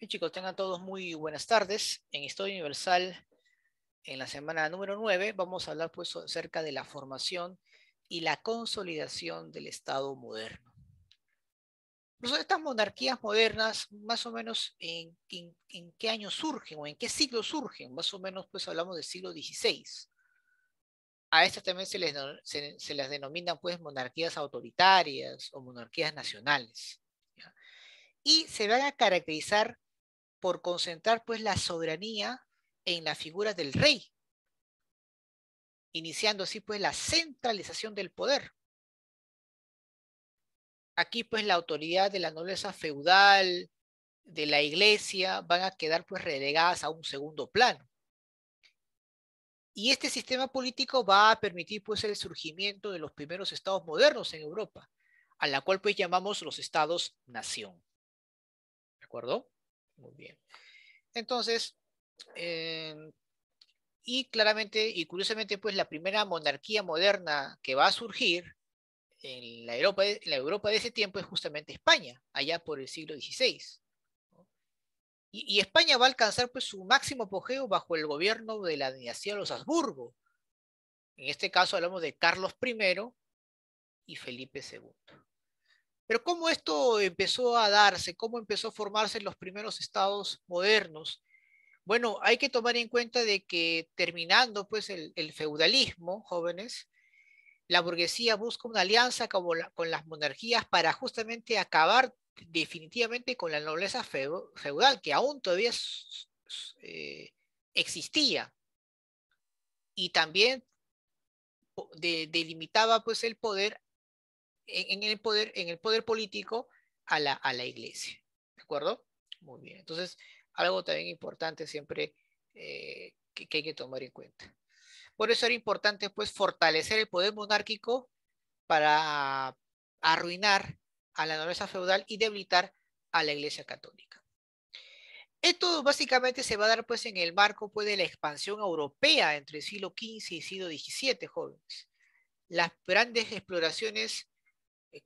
Bien, chicos, tengan todos muy buenas tardes. En Historia Universal, en la semana número 9, vamos a hablar pues acerca de la formación y la consolidación del Estado moderno. Pues, estas monarquías modernas, más o menos, ¿en qué año surgen o en qué siglo surgen? Más o menos, pues hablamos del siglo XVI. A estas también se las denomina pues monarquías autoritarias o monarquías nacionales, ¿ya? Y se van a caracterizar por concentrar pues la soberanía en la figura del rey, iniciando así pues la centralización del poder. Aquí pues la autoridad de la nobleza feudal, de la iglesia, van a quedar pues relegadas a un segundo plano. Y este sistema político va a permitir pues el surgimiento de los primeros estados modernos en Europa, a la cual pues llamamos los estados-nación. ¿De acuerdo? Muy bien. Entonces, eh, y claramente y curiosamente, pues la primera monarquía moderna que va a surgir en la Europa de ese tiempo es justamente España, allá por el siglo XVI, ¿no? Y España va a alcanzar pues su máximo apogeo bajo el gobierno de la dinastía de los Habsburgo. En este caso hablamos de Carlos I y Felipe II. Pero ¿cómo esto empezó a darse? ¿Cómo empezó a formarse los primeros estados modernos? Bueno, hay que tomar en cuenta de que terminando pues el feudalismo, jóvenes, la burguesía busca una alianza con las monarquías para justamente acabar definitivamente con la nobleza feudal, que aún todavía existía, y también delimitaba pues el poder en el poder político a la iglesia. ¿De acuerdo? Muy bien. Entonces, algo también importante siempre que hay que tomar en cuenta. Por eso era importante pues fortalecer el poder monárquico para arruinar a la nobleza feudal y debilitar a la Iglesia Católica. Esto básicamente se va a dar pues en el marco pues de la expansión europea entre el siglo XV y siglo XVII, jóvenes. Las grandes exploraciones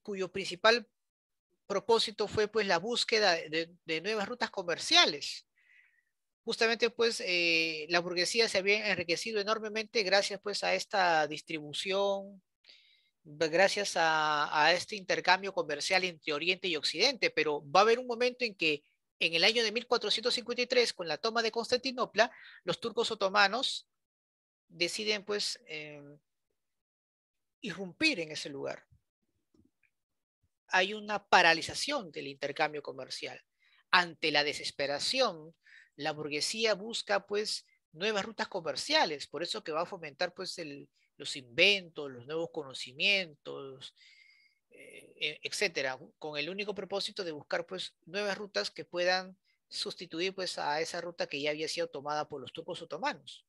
cuyo principal propósito fue pues la búsqueda de nuevas rutas comerciales. Justamente pues la burguesía se había enriquecido enormemente gracias pues a esta distribución, gracias a este intercambio comercial entre Oriente y Occidente, pero va a haber un momento en que en el año de 1453, con la toma de Constantinopla, los turcos otomanos deciden pues irrumpir en ese lugar. Hay una paralización del intercambio comercial. Ante la desesperación, la burguesía busca pues nuevas rutas comerciales, por eso que va a fomentar pues los inventos, los nuevos conocimientos, etcétera, con el único propósito de buscar pues nuevas rutas que puedan sustituir pues a esa ruta que ya había sido tomada por los turcos otomanos.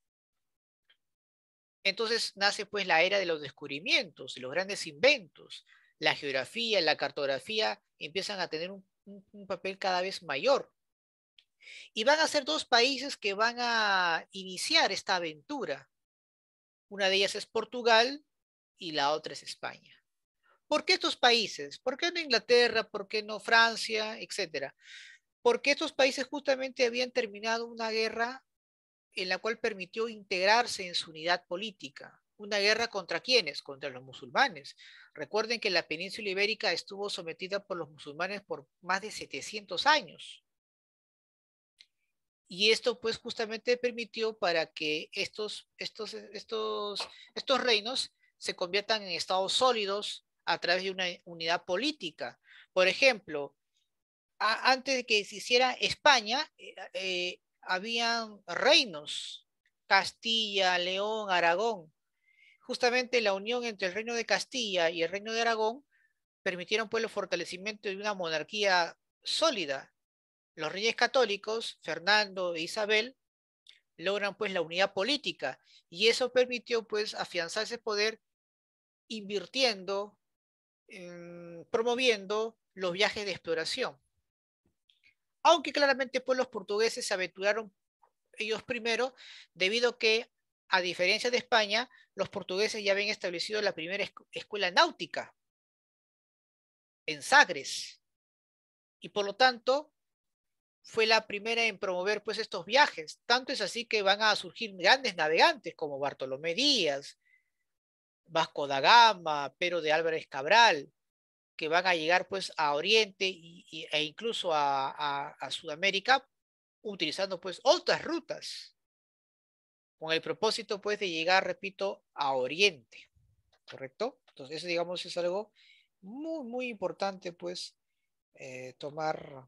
Entonces nace pues la era de los descubrimientos, de los grandes inventos. La geografía, la cartografía empiezan a tener un papel cada vez mayor. Y van a ser dos países que van a iniciar esta aventura. Una de ellas es Portugal y la otra es España. ¿Por qué estos países? ¿Por qué no Inglaterra? ¿Por qué no Francia? Etcétera. Porque estos países justamente habían terminado una guerra en la cual permitió integrarse en su unidad política. ¿Una guerra contra quiénes? Contra los musulmanes. Recuerden que la península ibérica estuvo sometida por los musulmanes por más de 700 años. Y esto pues justamente permitió para que estos reinos se conviertan en estados sólidos a través de una unidad política. Por ejemplo, antes de que se hiciera España, habían reinos, Castilla, León, Aragón. Justamente la unión entre el reino de Castilla y el reino de Aragón permitieron pues el fortalecimiento de una monarquía sólida. Los reyes católicos, Fernando e Isabel, logran pues la unidad política y eso permitió pues afianzar ese poder invirtiendo, promoviendo los viajes de exploración. Aunque claramente pues los portugueses se aventuraron ellos primero, debido a que, a diferencia de España, los portugueses ya habían establecido la primera escuela náutica en Sagres. Y por lo tanto, fue la primera en promover pues estos viajes. Tanto es así que van a surgir grandes navegantes como Bartolomé Díaz, Vasco da Gama, Pero de Álvarez Cabral, que van a llegar pues a Oriente e incluso a Sudamérica utilizando pues otras rutas con el propósito pues de llegar, repito, a Oriente, ¿correcto? Entonces eso digamos es algo muy, muy importante pues tomar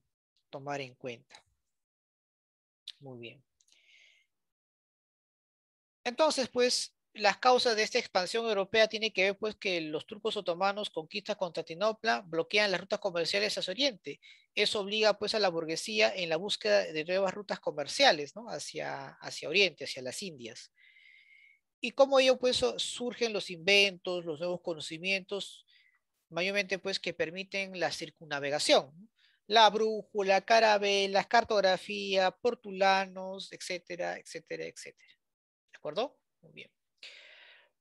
en cuenta. Muy bien. Entonces, pues, las causas de esta expansión europea tienen que ver, pues, que los turcos otomanos conquistan Constantinopla, bloquean las rutas comerciales hacia Oriente. Eso obliga, pues, a la burguesía en la búsqueda de nuevas rutas comerciales, ¿no? Hacia Oriente, hacia las Indias. Y como ello, pues, surgen los inventos, los nuevos conocimientos, mayormente, pues, que permiten la circunnavegación, ¿no? La brújula, carabelas, cartografía, portulanos, etcétera, etcétera, etcétera. ¿De acuerdo? Muy bien.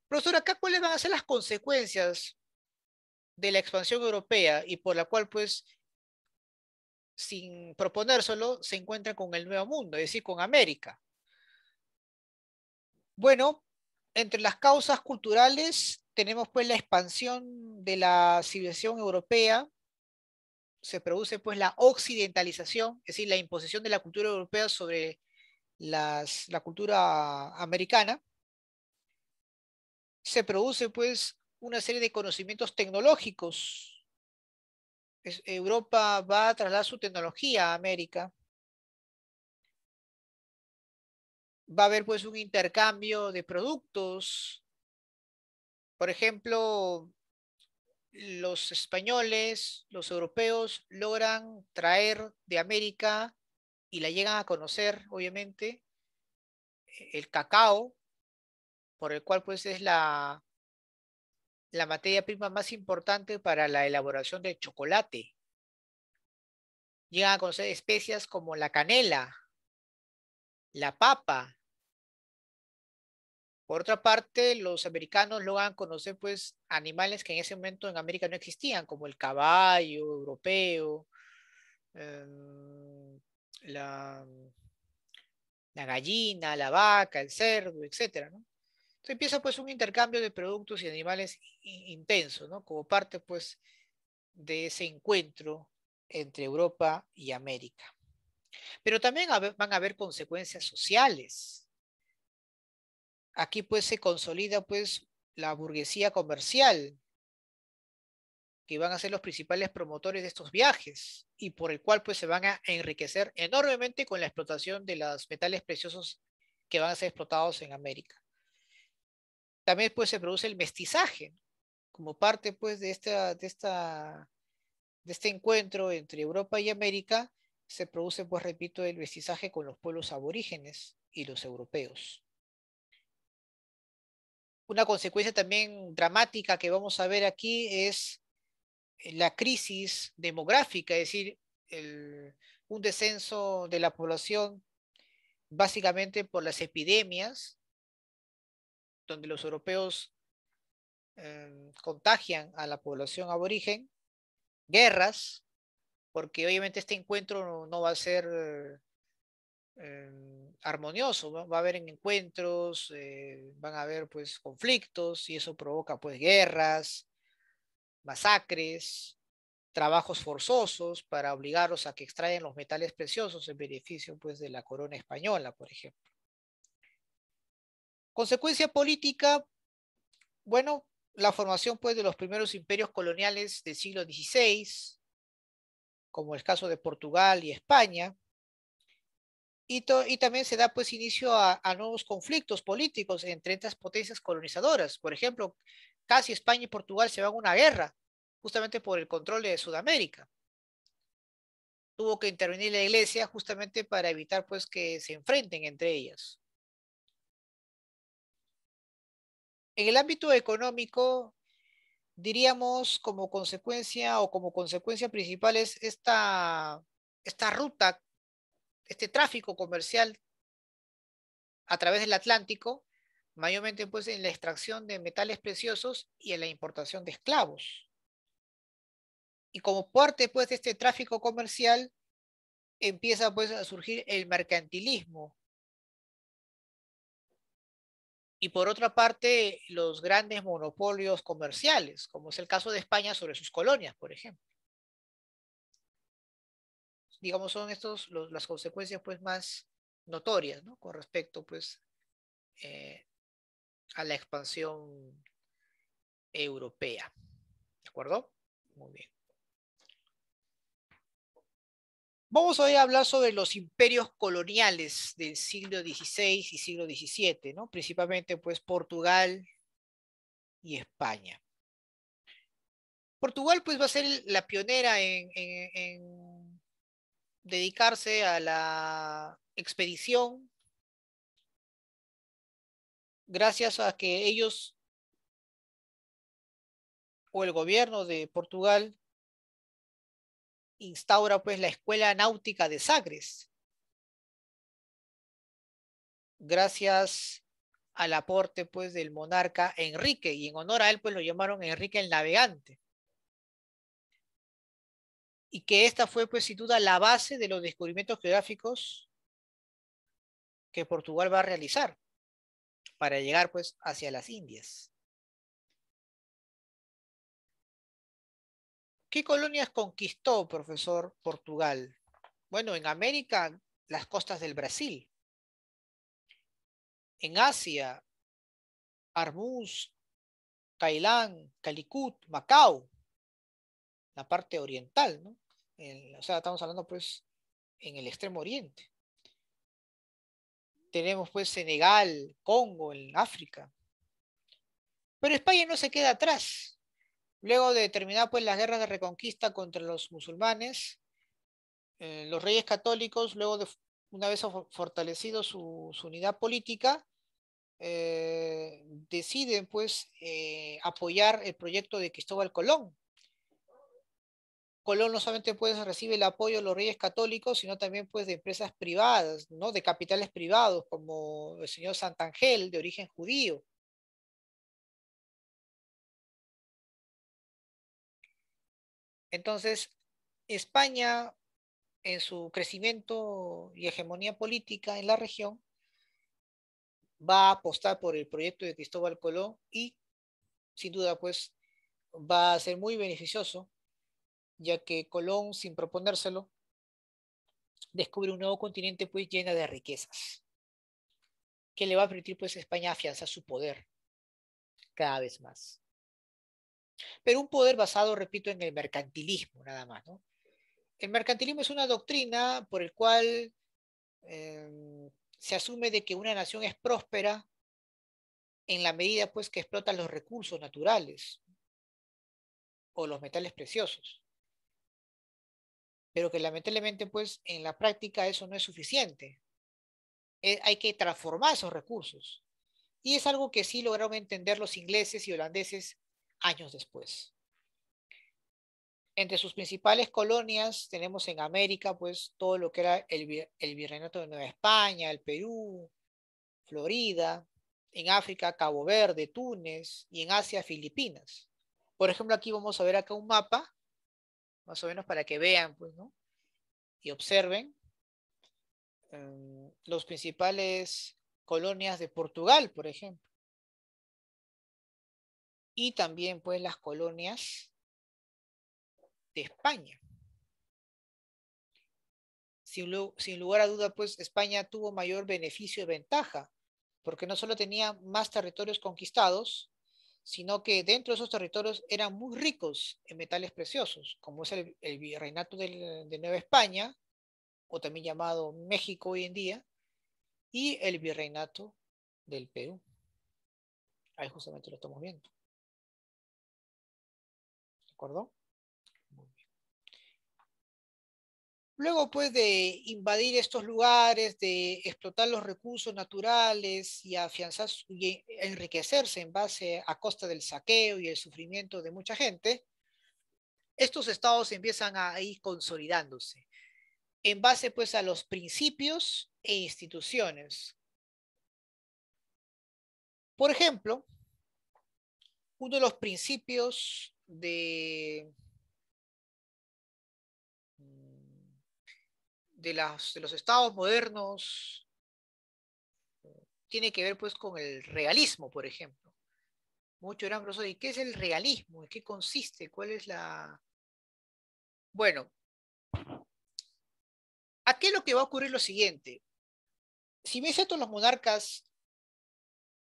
Profesor, acá cuáles van a ser las consecuencias de la expansión europea y por la cual, pues, sin proponérselo, se encuentra con el Nuevo Mundo, es decir, con América. Bueno, entre las causas culturales tenemos pues la expansión de la civilización europea, se produce pues la occidentalización, es decir, la imposición de la cultura europea sobre la cultura americana. Se produce pues una serie de conocimientos tecnológicos. Europa va a trasladar su tecnología a América. Va a haber pues un intercambio de productos. Por ejemplo, los españoles, los europeos logran traer de América y la llegan a conocer, obviamente, el cacao, por el cual pues es la materia prima más importante para la elaboración del chocolate. Llegan a conocer especias como la canela, la papa. Por otra parte, los americanos logran conocer pues animales que en ese momento en América no existían, como el caballo europeo, la, la gallina, la vaca, el cerdo, etcétera, ¿no? Entonces empieza pues un intercambio de productos y animales intenso, ¿no? Como parte pues de ese encuentro entre Europa y América. Pero también van a haber consecuencias sociales. Aquí pues se consolida pues la burguesía comercial, que van a ser los principales promotores de estos viajes y por el cual pues se van a enriquecer enormemente con la explotación de los metales preciosos que van a ser explotados en América. También pues se produce el mestizaje como parte pues de este encuentro entre Europa y América. Se produce pues repito el mestizaje con los pueblos aborígenes y los europeos. Una consecuencia también dramática que vamos a ver aquí es la crisis demográfica, es decir, un descenso de la población básicamente por las epidemias, donde los europeos contagian a la población aborigen, guerras, porque obviamente este encuentro no va a ser armonioso, ¿no? Va a haber encuentros, van a haber pues conflictos y eso provoca pues guerras, masacres, trabajos forzosos para obligarlos a que extraigan los metales preciosos en beneficio pues de la corona española, por ejemplo. Consecuencia política, bueno, la formación pues de los primeros imperios coloniales del siglo XVI, como el caso de Portugal y España, y también se da pues inicio a nuevos conflictos políticos entre estas potencias colonizadoras. Por ejemplo, casi España y Portugal se van a una guerra, justamente por el control de Sudamérica. Tuvo que intervenir la iglesia justamente para evitar pues que se enfrenten entre ellas. En el ámbito económico, diríamos como consecuencia o como consecuencia principal es esta ruta, este tráfico comercial a través del Atlántico, mayormente pues en la extracción de metales preciosos y en la importación de esclavos. Y como parte pues de este tráfico comercial, empieza pues a surgir el mercantilismo. Y por otra parte, los grandes monopolios comerciales, como es el caso de España sobre sus colonias, por ejemplo. Digamos, son estos las consecuencias pues más notorias, ¿no? Con respecto pues eh, a la expansión europea. ¿De acuerdo? Muy bien. Vamos hoy a hablar sobre los imperios coloniales del siglo XVI y siglo XVII, ¿no? Principalmente pues Portugal y España. Portugal pues va a ser la pionera en dedicarse a la expedición gracias a que ellos o el gobierno de Portugal instaura pues la Escuela Náutica de Sagres, gracias al aporte pues del monarca Enrique, y en honor a él pues lo llamaron Enrique el Navegante. Y que esta fue pues sin duda la base de los descubrimientos geográficos que Portugal va a realizar para llegar pues hacia las Indias. ¿Qué colonias conquistó, profesor, Portugal? Bueno, en América, las costas del Brasil. En Asia, Armuz, Cailán, Calicut, Macao, la parte oriental, ¿no? O sea, estamos hablando pues en el extremo oriente. Tenemos pues Senegal, Congo, en África. Pero España no se queda atrás. Luego de terminar pues las guerras de reconquista contra los musulmanes, los reyes católicos, luego de una vez fortalecido su unidad política, deciden pues apoyar el proyecto de Cristóbal Colón. Colón no solamente pues recibe el apoyo de los reyes católicos, sino también pues de empresas privadas, ¿no? De capitales privados, como el señor Santangel, de origen judío. Entonces, España, en su crecimiento y hegemonía política en la región, va a apostar por el proyecto de Cristóbal Colón y, sin duda, pues va a ser muy beneficioso, ya que Colón, sin proponérselo, descubre un nuevo continente pues lleno de riquezas, que le va a permitir pues a España afianzar su poder cada vez más. Pero un poder basado, repito, en el mercantilismo, nada más, ¿no? El mercantilismo es una doctrina por el cual se asume de que una nación es próspera en la medida pues que explota los recursos naturales o los metales preciosos, pero que lamentablemente pues en la práctica eso no es suficiente. Hay que transformar esos recursos. Y es algo que sí lograron entender los ingleses y holandeses años después. Entre sus principales colonias tenemos en América, pues, todo lo que era el Virreinato de Nueva España, el Perú, Florida, en África, Cabo Verde, Túnez, y en Asia, Filipinas. Por ejemplo, aquí vamos a ver acá un mapa, más o menos para que vean, pues, ¿no? Y observen los principales colonias de Portugal, por ejemplo. Y también, pues, las colonias de España. Sin lugar a duda, pues España tuvo mayor beneficio y ventaja, porque no solo tenía más territorios conquistados, sino que dentro de esos territorios eran muy ricos en metales preciosos, como es el virreinato de Nueva España, o también llamado México hoy en día, y el virreinato del Perú. Ahí justamente lo estamos viendo. ¿De acuerdo? Luego, pues, de invadir estos lugares, de explotar los recursos naturales y afianzar y enriquecerse en base a costa del saqueo y el sufrimiento de mucha gente, estos estados empiezan a ir consolidándose en base, pues, a los principios e instituciones. Por ejemplo, uno de los principios de los estados modernos tiene que ver pues con el realismo, por ejemplo. Muchos dirán, profesor, ¿y qué es el realismo? ¿En qué consiste? ¿Cuál es la...? Bueno, aquí lo que va a ocurrir es lo siguiente. Si bien cierto, los monarcas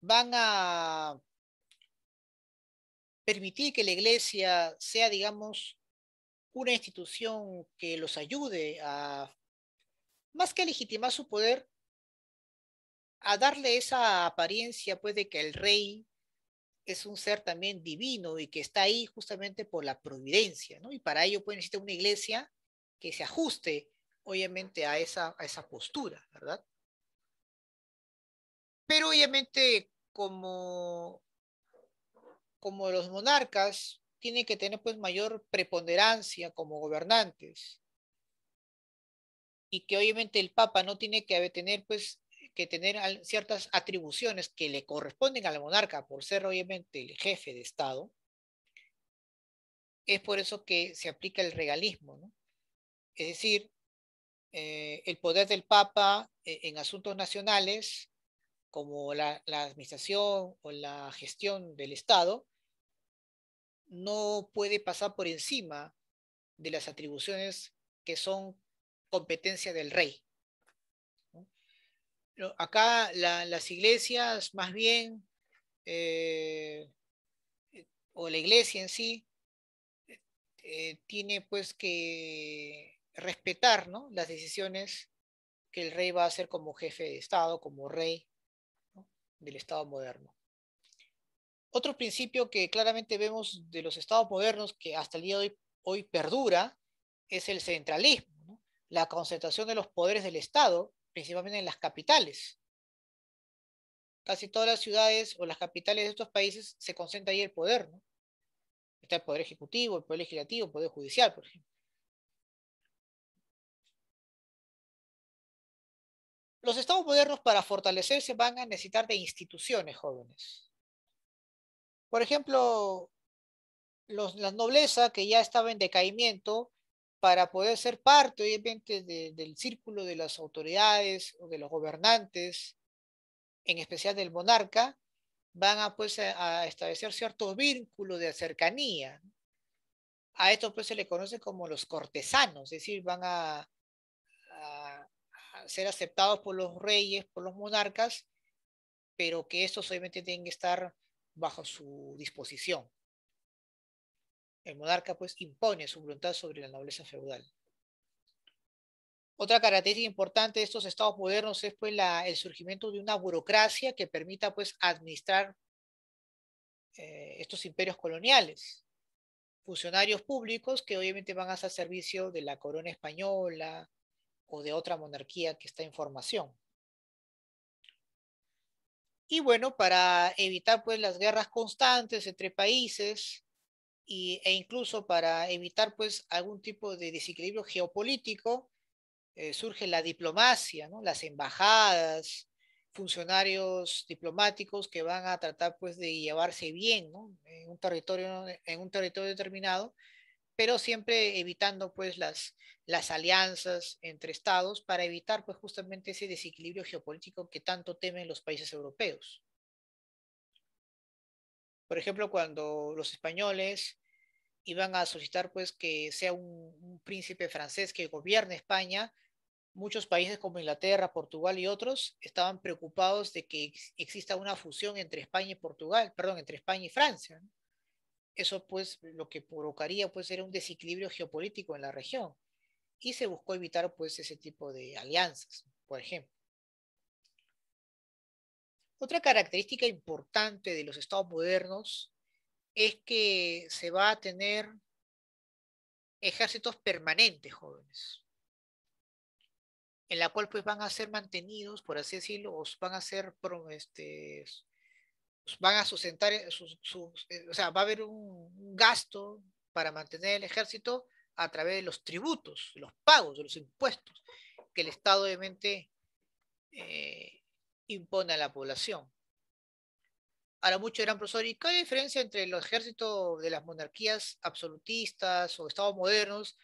van a permitir que la iglesia sea, digamos, una institución que los ayude a, más que a legitimar su poder, a darle esa apariencia, pues, de que el rey es un ser también divino y que está ahí justamente por la providencia, ¿no? Y para ello, pues, necesita una iglesia que se ajuste, obviamente, a esa postura, ¿verdad? Pero obviamente, como los monarcas tienen que tener pues mayor preponderancia como gobernantes y que obviamente el Papa no tiene que tener pues que tener ciertas atribuciones que le corresponden al monarca por ser obviamente el jefe de Estado, es por eso que se aplica el regalismo, ¿no? Es decir, el poder del Papa en asuntos nacionales, como la administración o la gestión del Estado, no puede pasar por encima de las atribuciones que son competencia del rey, ¿no? Acá las iglesias más bien, eh, o la iglesia en sí, tiene pues que respetar, ¿no?, las decisiones que el rey va a hacer como jefe de Estado, como rey, ¿no?, del Estado moderno. Otro principio que claramente vemos de los estados modernos que hasta el día de hoy perdura es el centralismo, ¿no? La concentración de los poderes del Estado, principalmente en las capitales. Casi todas las ciudades o las capitales de estos países se concentra ahí el poder, ¿no? Está el poder ejecutivo, el poder legislativo, el poder judicial, por ejemplo. Los estados modernos para fortalecerse van a necesitar de instituciones, jóvenes. Por ejemplo, la nobleza que ya estaba en decaimiento, para poder ser parte, obviamente, del círculo de las autoridades o de los gobernantes, en especial del monarca, van a, pues, a establecer ciertos vínculos de cercanía. A esto pues se le conoce como los cortesanos, es decir, van a ser aceptados por los reyes, por los monarcas, pero que estos obviamente tienen que estar bajo su disposición. El monarca pues impone su voluntad sobre la nobleza feudal. Otra característica importante de estos estados modernos es pues el surgimiento de una burocracia que permita pues administrar estos imperios coloniales. Funcionarios públicos que obviamente van a hacer servicio de la corona española o de otra monarquía que está en formación. Y bueno, para evitar pues las guerras constantes entre países e incluso para evitar pues algún tipo de desequilibrio geopolítico, surge la diplomacia, ¿no? Las embajadas, funcionarios diplomáticos que van a tratar pues de llevarse bien, ¿no?, en un territorio determinado, pero siempre evitando pues las alianzas entre estados para evitar pues justamente ese desequilibrio geopolítico que tanto temen los países europeos. Por ejemplo, cuando los españoles iban a solicitar pues que sea un príncipe francés que gobierne España, muchos países como Inglaterra, Portugal y otros estaban preocupados de que exista una fusión entre España y Portugal, perdón, entre España y Francia, ¿no? Eso pues lo que provocaría pues era un desequilibrio geopolítico en la región y se buscó evitar pues ese tipo de alianzas, por ejemplo. Otra característica importante de los estados modernos es que se va a tener ejércitos permanentes, jóvenes, en la cual pues van a ser mantenidos, por así decirlo, o van a ser, van a sustentar, o sea, va a haber un gasto para mantener el ejército a través de los tributos, de los pagos, de los impuestos que el Estado obviamente eh, impone a la población. Ahora muchos dirán, profesor, ¿y qué hay diferencia entre los ejércitos de las monarquías absolutistas o estados modernos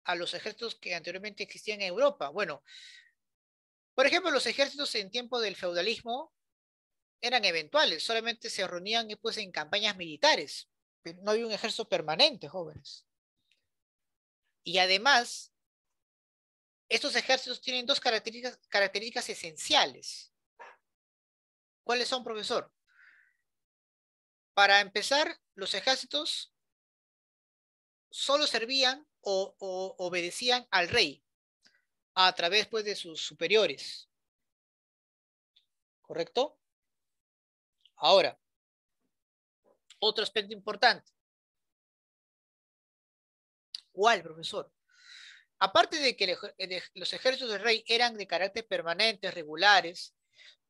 a los ejércitos que anteriormente existían en Europa. Bueno, por ejemplo, los ejércitos en tiempo del feudalismo eran eventuales, solamente se reunían pues, en campañas militares. Pero no había un ejército permanente, jóvenes. Y además, estos ejércitos tienen dos características esenciales. ¿Cuáles son, profesor? Para empezar, los ejércitos solo servían o obedecían al rey a través pues, de sus superiores. ¿Correcto? Ahora, otro aspecto importante. ¿Cuál, profesor? Aparte de que los ejércitos del rey eran de carácter permanente, regulares,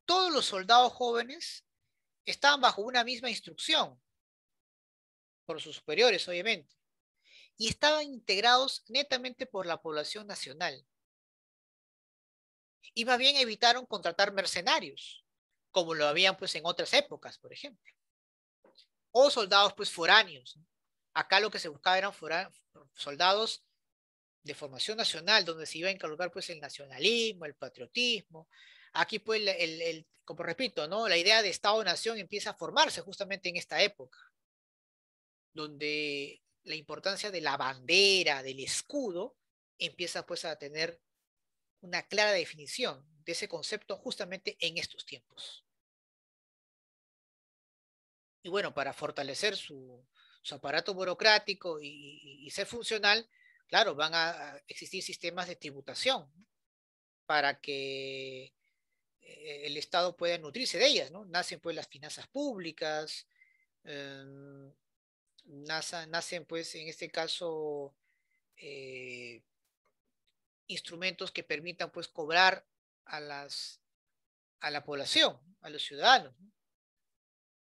todos los soldados jóvenes estaban bajo una misma instrucción, por sus superiores, obviamente, y estaban integrados netamente por la población nacional. Y más bien evitaron contratar mercenarios, como lo habían pues en otras épocas, por ejemplo. O soldados pues foráneos. Acá lo que se buscaba eran soldados de formación nacional, donde se iba a inculcar pues el nacionalismo, el patriotismo. Aquí pues, como repito, ¿no? La idea de Estado-Nación empieza a formarse justamente en esta época, donde la importancia de la bandera, del escudo, empieza pues a tener una clara definición de ese concepto justamente en estos tiempos. Y bueno, para fortalecer su aparato burocrático y ser funcional, claro, van a existir sistemas de tributación para que el Estado pueda nutrirse de ellas, ¿no? Nacen pues las finanzas públicas, eh, nacen pues en este caso eh, instrumentos que permitan pues cobrar a, a la población, a los ciudadanos, ¿no?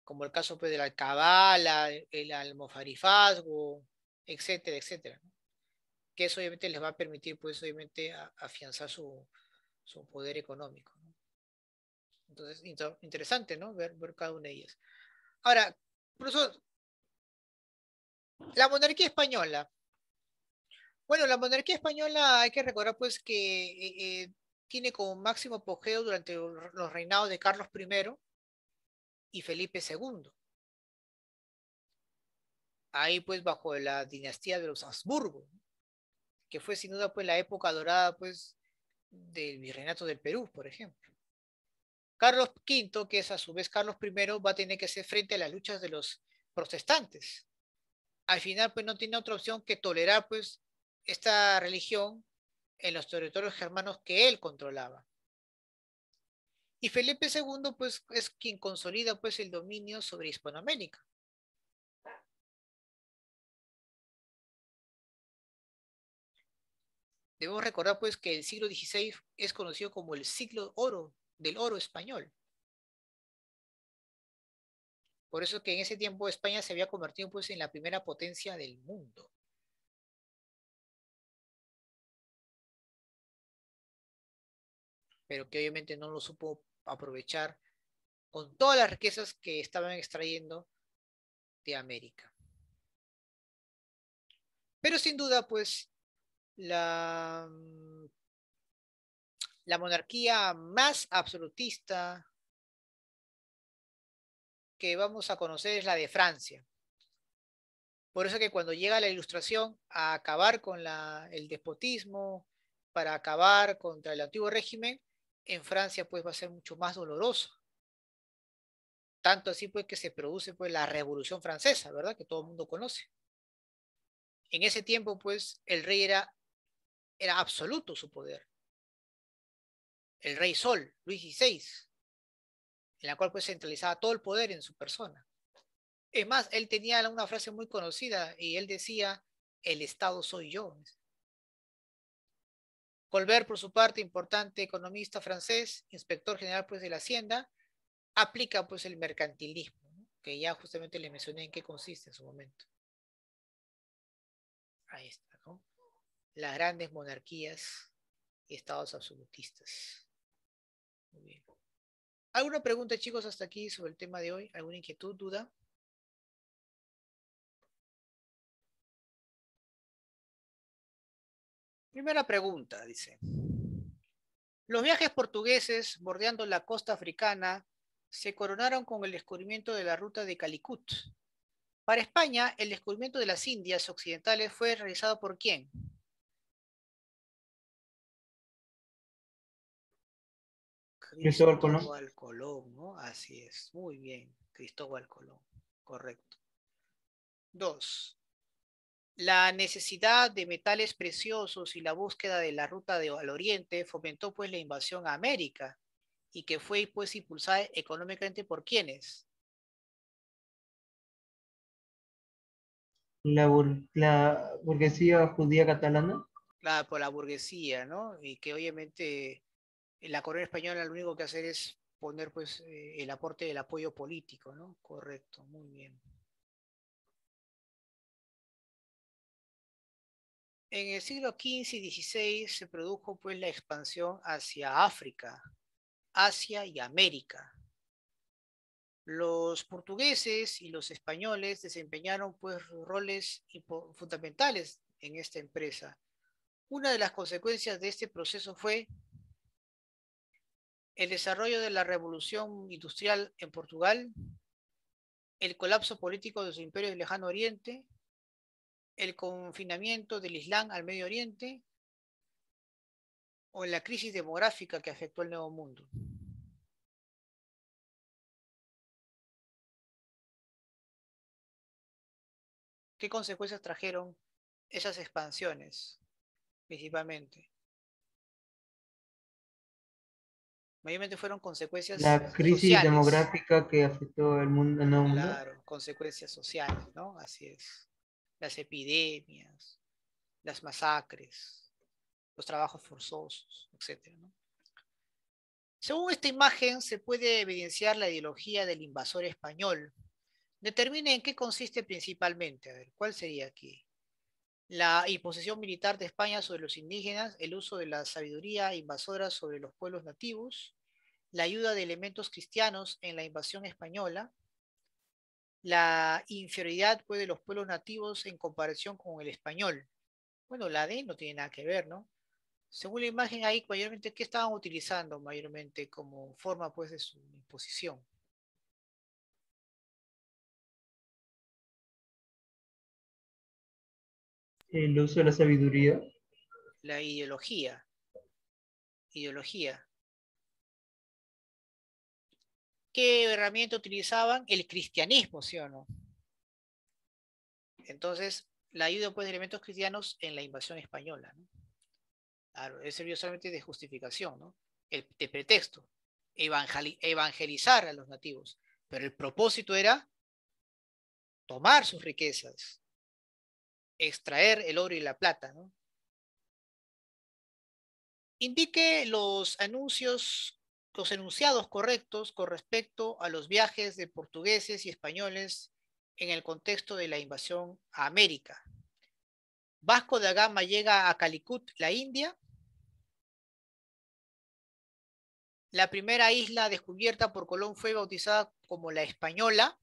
Como el caso pues, de la alcabala, el almofarifazgo, etcétera, etcétera, ¿no? Que eso obviamente les va a permitir pues obviamente afianzar su poder económico, ¿no? Entonces, interesante, ¿no? Ver cada una de ellas. Ahora, profesor, la monarquía española. Bueno, la monarquía española hay que recordar pues que tiene como máximo apogeo durante los reinados de Carlos I y Felipe II. Ahí pues bajo la dinastía de los Habsburgo, que fue sin duda pues la época dorada pues del virreinato del Perú, por ejemplo. Carlos V, que es a su vez Carlos I, va a tener que hacer frente a las luchas de los protestantes. Al final pues no tiene otra opción que tolerar pues esta religión en los territorios germanos que él controlaba. Y Felipe II pues es quien consolida pues el dominio sobre Hispanoamérica. Debemos recordar pues que el siglo XVI es conocido como el siglo oro del oro español. Por eso que en ese tiempo España se había convertido pues en la primera potencia del mundo. Pero que obviamente no lo supo aprovechar con todas las riquezas que estaban extrayendo de América. Pero sin duda pues la, la monarquía más absolutista que vamos a conocer es la de Francia. Por eso que cuando llega la Ilustración a acabar con el despotismo, para acabar contra el antiguo régimen, en Francia pues va a ser mucho más doloroso. Tanto así pues que se produce pues la Revolución Francesa, ¿verdad? Que todo el mundo conoce. En ese tiempo pues el rey era absoluto su poder. El rey Sol, Luis XVI, en la cual pues centralizaba todo el poder en su persona. Es más, él tenía una frase muy conocida y él decía, el Estado soy yo. Colbert, por su parte, importante economista francés, inspector general pues, de la Hacienda, aplica pues, el mercantilismo, ¿no? Que ya justamente le mencioné en qué consiste en su momento. Ahí está, ¿no? Las grandes monarquías y estados absolutistas. Muy bien. ¿Alguna pregunta, chicos, hasta aquí sobre el tema de hoy? ¿Alguna inquietud, duda? Primera pregunta, dice. Los viajes portugueses bordeando la costa africana se coronaron con el descubrimiento de la ruta de Calicut. Para España, el descubrimiento de las Indias occidentales fue realizado ¿por quién? Cristóbal Colón. Cristóbal Colón, ¿no? Así es, muy bien, Cristóbal Colón, correcto. 2. La necesidad de metales preciosos y la búsqueda de la ruta al oriente fomentó pues la invasión a América y que fue pues impulsada económicamente ¿por quiénes? La burguesía judía catalana. Claro, por la burguesía, ¿no? Y que obviamente la corona española lo único que hacer es poner pues el aporte del apoyo político, ¿no? Correcto, muy bien. En el siglo XV y XVI se produjo pues la expansión hacia África, Asia y América. Los portugueses y los españoles desempeñaron pues roles fundamentales en esta empresa. Una de las consecuencias de este proceso fue el desarrollo de la revolución industrial en Portugal, el colapso político de su imperio del Lejano Oriente, el confinamiento del Islam al Medio Oriente o la crisis demográfica que afectó al Nuevo Mundo. ¿Qué consecuencias trajeron esas expansiones, principalmente? Mayormente fueron consecuencias La crisis sociales. demográfica que afectó el nuevo mundo. Claro, consecuencias sociales, ¿no? Así es. Las epidemias, las masacres, los trabajos forzosos, etcétera, ¿no? Según esta imagen, se puede evidenciar la ideología del invasor español. Determine en qué consiste principalmente. A ver, ¿cuál sería aquí? La imposición militar de España sobre los indígenas, el uso de la sabiduría invasora sobre los pueblos nativos, la ayuda de elementos cristianos en la invasión española, la inferioridad pues, de los pueblos nativos en comparación con el español. Bueno, la D no tiene nada que ver, ¿no? Según la imagen ahí, mayormente, ¿qué estaban utilizando mayormente como forma pues de su imposición? El uso de la sabiduría. La ideología. Ideología. ¿Qué herramienta utilizaban? El cristianismo, ¿sí o no? Entonces, la ayuda pues, de elementos cristianos en la invasión española, ¿no? Claro, él sirvió solamente de justificación, ¿no? De pretexto, evangelizar a los nativos. Pero el propósito era tomar sus riquezas, extraer el oro y la plata, ¿no? Indique los enunciados correctos con respecto a los viajes de portugueses y españoles en el contexto de la invasión a América. Vasco da Gama llega a Calicut, la India. La primera isla descubierta por Colón fue bautizada como la Española.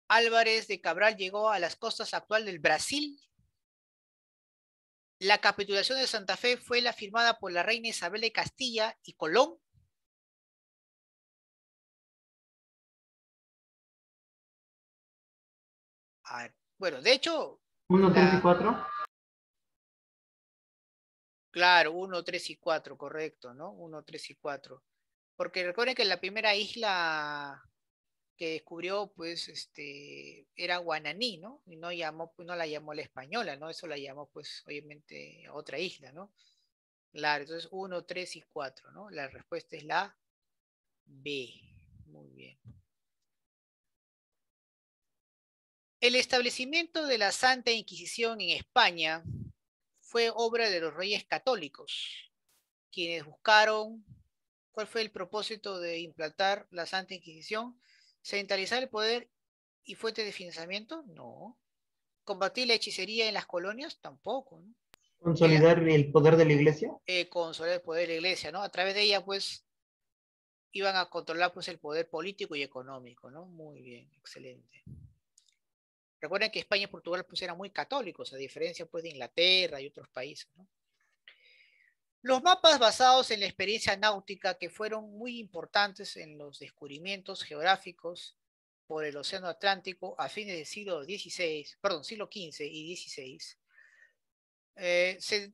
Álvarez de Cabral llegó a las costas actual del Brasil. La capitulación de Santa Fe fue la firmada por la reina Isabel de Castilla y Colón. Bueno, de hecho, 1, 3 y 4. claro, 1, 3 y 4, correcto, ¿no? 1, 3 y 4. Porque recuerden que la primera isla que descubrió, pues, era Guananí, ¿no? Y no llamó, pues, no la llamó la española, ¿no? Eso la llamó, pues, obviamente, otra isla, ¿no? Claro, entonces 1, 3 y 4, ¿no? La respuesta es la B. Muy bien. El establecimiento de la Santa Inquisición en España fue obra de los reyes católicos, quienes buscaron, ¿cuál fue el propósito de implantar la Santa Inquisición? ¿Centralizar el poder y fuente de financiamiento? No. ¿Combatir la hechicería en las colonias? Tampoco, ¿no? Consolidar el poder de la iglesia. Consolidar el poder de la iglesia, ¿no? A través de ella, pues, iban a controlar, pues, el poder político y económico, ¿no? Muy bien, excelente. Recuerden que España y Portugal pues eran muy católicos, a diferencia pues de Inglaterra y otros países, ¿no? Los mapas basados en la experiencia náutica que fueron muy importantes en los descubrimientos geográficos por el Océano Atlántico a fines del siglo XVI, perdón, siglo XV y XVI, se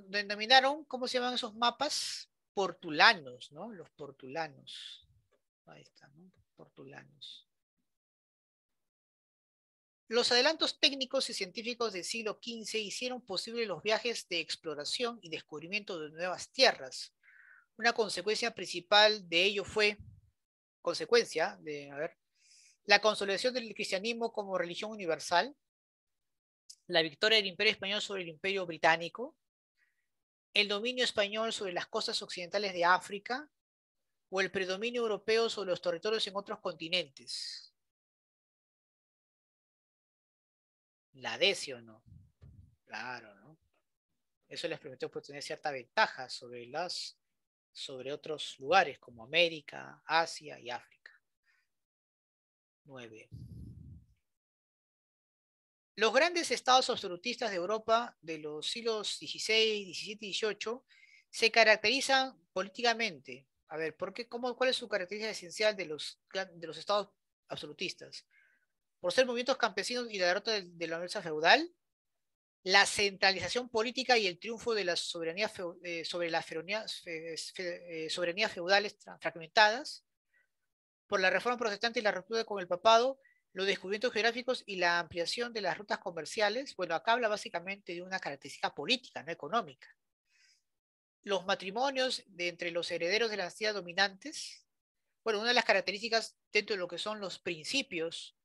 denominaron, ¿cómo se llaman esos mapas? Portulanos, ¿no? Los portulanos. Ahí está, ¿no? Portulanos. Los adelantos técnicos y científicos del siglo XV hicieron posible los viajes de exploración y descubrimiento de nuevas tierras. Una consecuencia principal de ello fue, la consolidación del cristianismo como religión universal, la victoria del Imperio Español sobre el Imperio Británico, el dominio español sobre las costas occidentales de África o el predominio europeo sobre los territorios en otros continentes. La D, ¿sí o no? Claro, ¿no? Eso les permitió pues, tener cierta ventaja sobre otros lugares como América, Asia y África. 9. Los grandes estados absolutistas de Europa de los siglos XVI, XVII y XVIII se caracterizan políticamente. A ver, ¿cuál es su característica esencial de los estados absolutistas? Por ser movimientos campesinos y la derrota de la nobleza feudal, la centralización política y el triunfo de la soberanía sobre las soberanías feudales fragmentadas, por la reforma protestante y la ruptura con el papado, los descubrimientos geográficos y la ampliación de las rutas comerciales. Bueno, acá habla básicamente de una característica política, no económica. Los matrimonios entre los herederos de las dinastías dominantes. Bueno, una de las características dentro de lo que son los principios,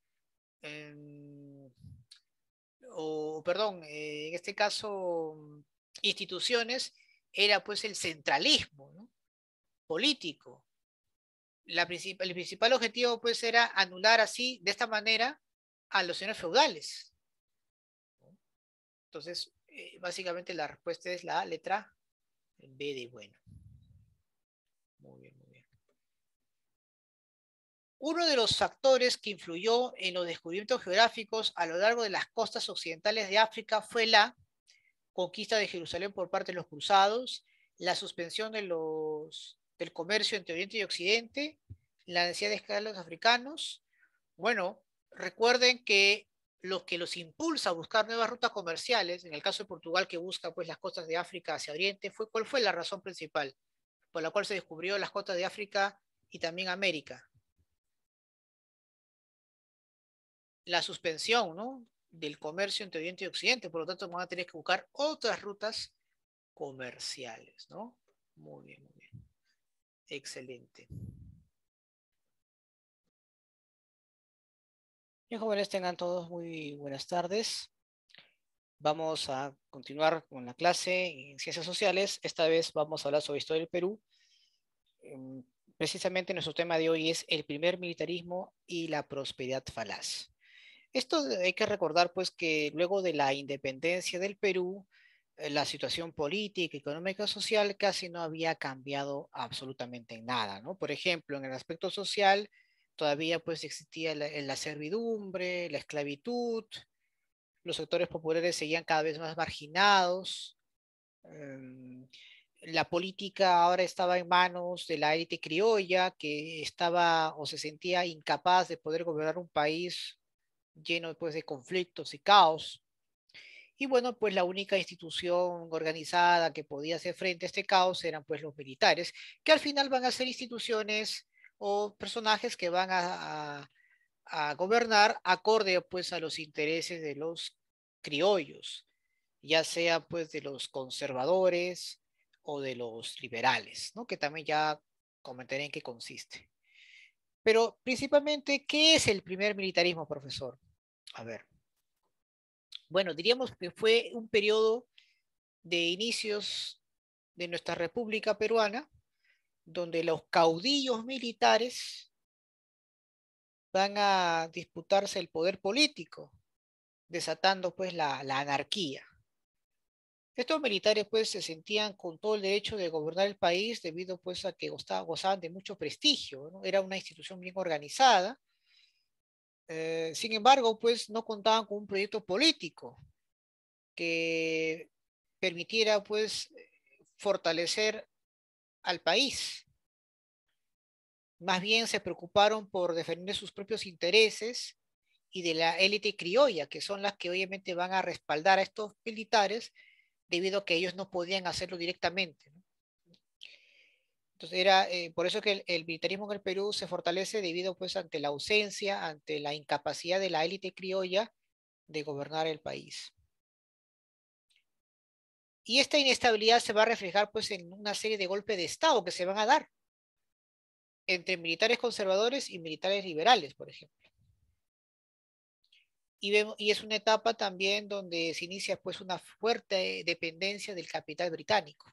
en este caso, instituciones, era pues el centralismo, ¿no? Político. El principal objetivo pues era anular así, de esta manera, a los señores feudales. Entonces, básicamente la respuesta es la letra B de bueno. Muy bien, muy bien. Uno de los factores que influyó en los descubrimientos geográficos a lo largo de las costas occidentales de África fue la conquista de Jerusalén por parte de los cruzados, la suspensión del comercio entre Oriente y Occidente, la necesidad de esclavos a los africanos. Bueno, recuerden que lo que los impulsa a buscar nuevas rutas comerciales, en el caso de Portugal que busca pues las costas de África hacia Oriente, ¿cuál fue la razón principal por la cual se descubrió las costas de África y también América? La suspensión, ¿no?, del comercio entre Oriente y Occidente, por lo tanto van a tener que buscar otras rutas comerciales, ¿no? Muy bien, muy bien. Excelente. Bien, jóvenes, tengan todos muy buenas tardes. Vamos a continuar con la clase en Ciencias Sociales. Esta vez vamos a hablar sobre historia del Perú. Precisamente nuestro tema de hoy es el primer militarismo y la prosperidad falaz. Esto hay que recordar pues que luego de la independencia del Perú, la situación política, económica y social casi no había cambiado absolutamente en nada, ¿no? Por ejemplo, en el aspecto social todavía pues existía la servidumbre, la esclavitud, los sectores populares seguían cada vez más marginados, la política ahora estaba en manos de la élite criolla que estaba o se sentía incapaz de poder gobernar un país lleno pues, de conflictos y caos. Y bueno, pues la única institución organizada que podía hacer frente a este caos eran pues los militares, que al final van a ser instituciones o personajes que van a gobernar acorde pues a los intereses de los criollos, ya sea pues de los conservadores o de los liberales, ¿no? Que también ya comentaré en qué consiste. Pero principalmente, ¿qué es el primer militarismo, profesor? A ver. Bueno, diríamos que fue un periodo de inicios de nuestra República Peruana, donde los caudillos militares van a disputarse el poder político, desatando pues la anarquía. Estos militares pues se sentían con todo el derecho de gobernar el país debido pues a que gozaban de mucho prestigio, ¿no? Era una institución bien organizada Sin embargo, pues no contaban con un proyecto político que permitiera pues fortalecer al país. Más bien se preocuparon por defender sus propios intereses y de la élite criolla, que son las que obviamente van a respaldar a estos militares debido a que ellos no podían hacerlo directamente, ¿no? Entonces era por eso que el militarismo en el Perú se fortalece debido pues ante la ausencia, ante la incapacidad de la élite criolla de gobernar el país. Y esta inestabilidad se va a reflejar pues en una serie de golpes de Estado que se van a dar entre militares conservadores y militares liberales, por ejemplo. Y es una etapa también donde se inicia pues una fuerte dependencia del capital británico.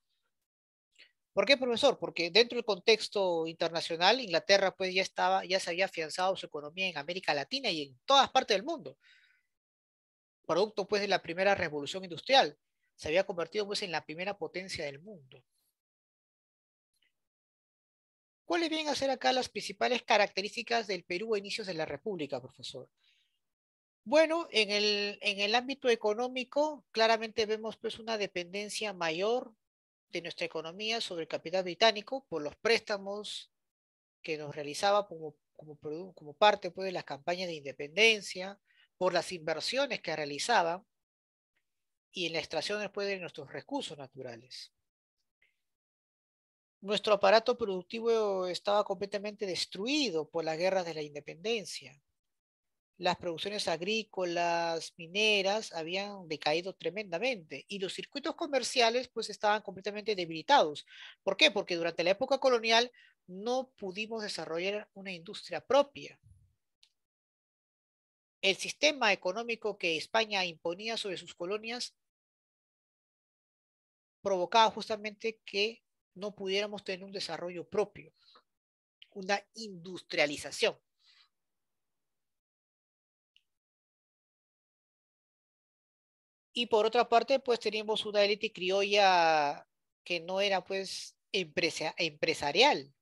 ¿Por qué, profesor? Porque dentro del contexto internacional, Inglaterra pues ya se había afianzado su economía en América Latina y en todas partes del mundo, producto pues de la primera revolución industrial. Se había convertido pues en la primera potencia del mundo. ¿Cuáles vienen a ser acá las principales características del Perú a inicios de la República, profesor? Bueno, en el ámbito económico, claramente vemos pues una dependencia mayor de nuestra economía sobre el capital británico por los préstamos que nos realizaba como parte pues, de las campañas de independencia, por las inversiones que realizaba y en la extracción después de nuestros recursos naturales. Nuestro aparato productivo estaba completamente destruido por las guerras de la independencia. Las producciones agrícolas, mineras, habían decaído tremendamente y los circuitos comerciales pues estaban completamente debilitados. ¿Por qué? Porque durante la época colonial no pudimos desarrollar una industria propia. El sistema económico que España imponía sobre sus colonias provocaba justamente que no pudiéramos tener un desarrollo propio, una industrialización. Y por otra parte, pues teníamos una élite criolla que no era pues empresarial,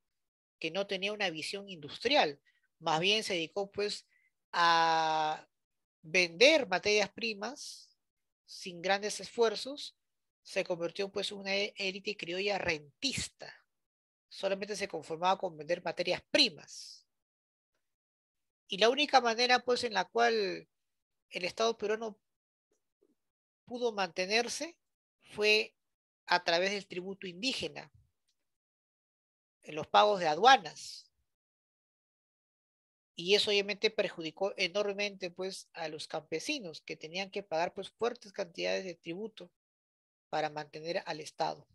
que no tenía una visión industrial, más bien se dedicó pues a vender materias primas sin grandes esfuerzos, se convirtió pues en una élite criolla rentista, solamente se conformaba con vender materias primas. Y la única manera pues en la cual el Estado peruano pudo mantenerse fue a través del tributo indígena, en los pagos de aduanas. Y eso obviamente perjudicó enormemente pues a los campesinos que tenían que pagar pues fuertes cantidades de tributo para mantener al Estado.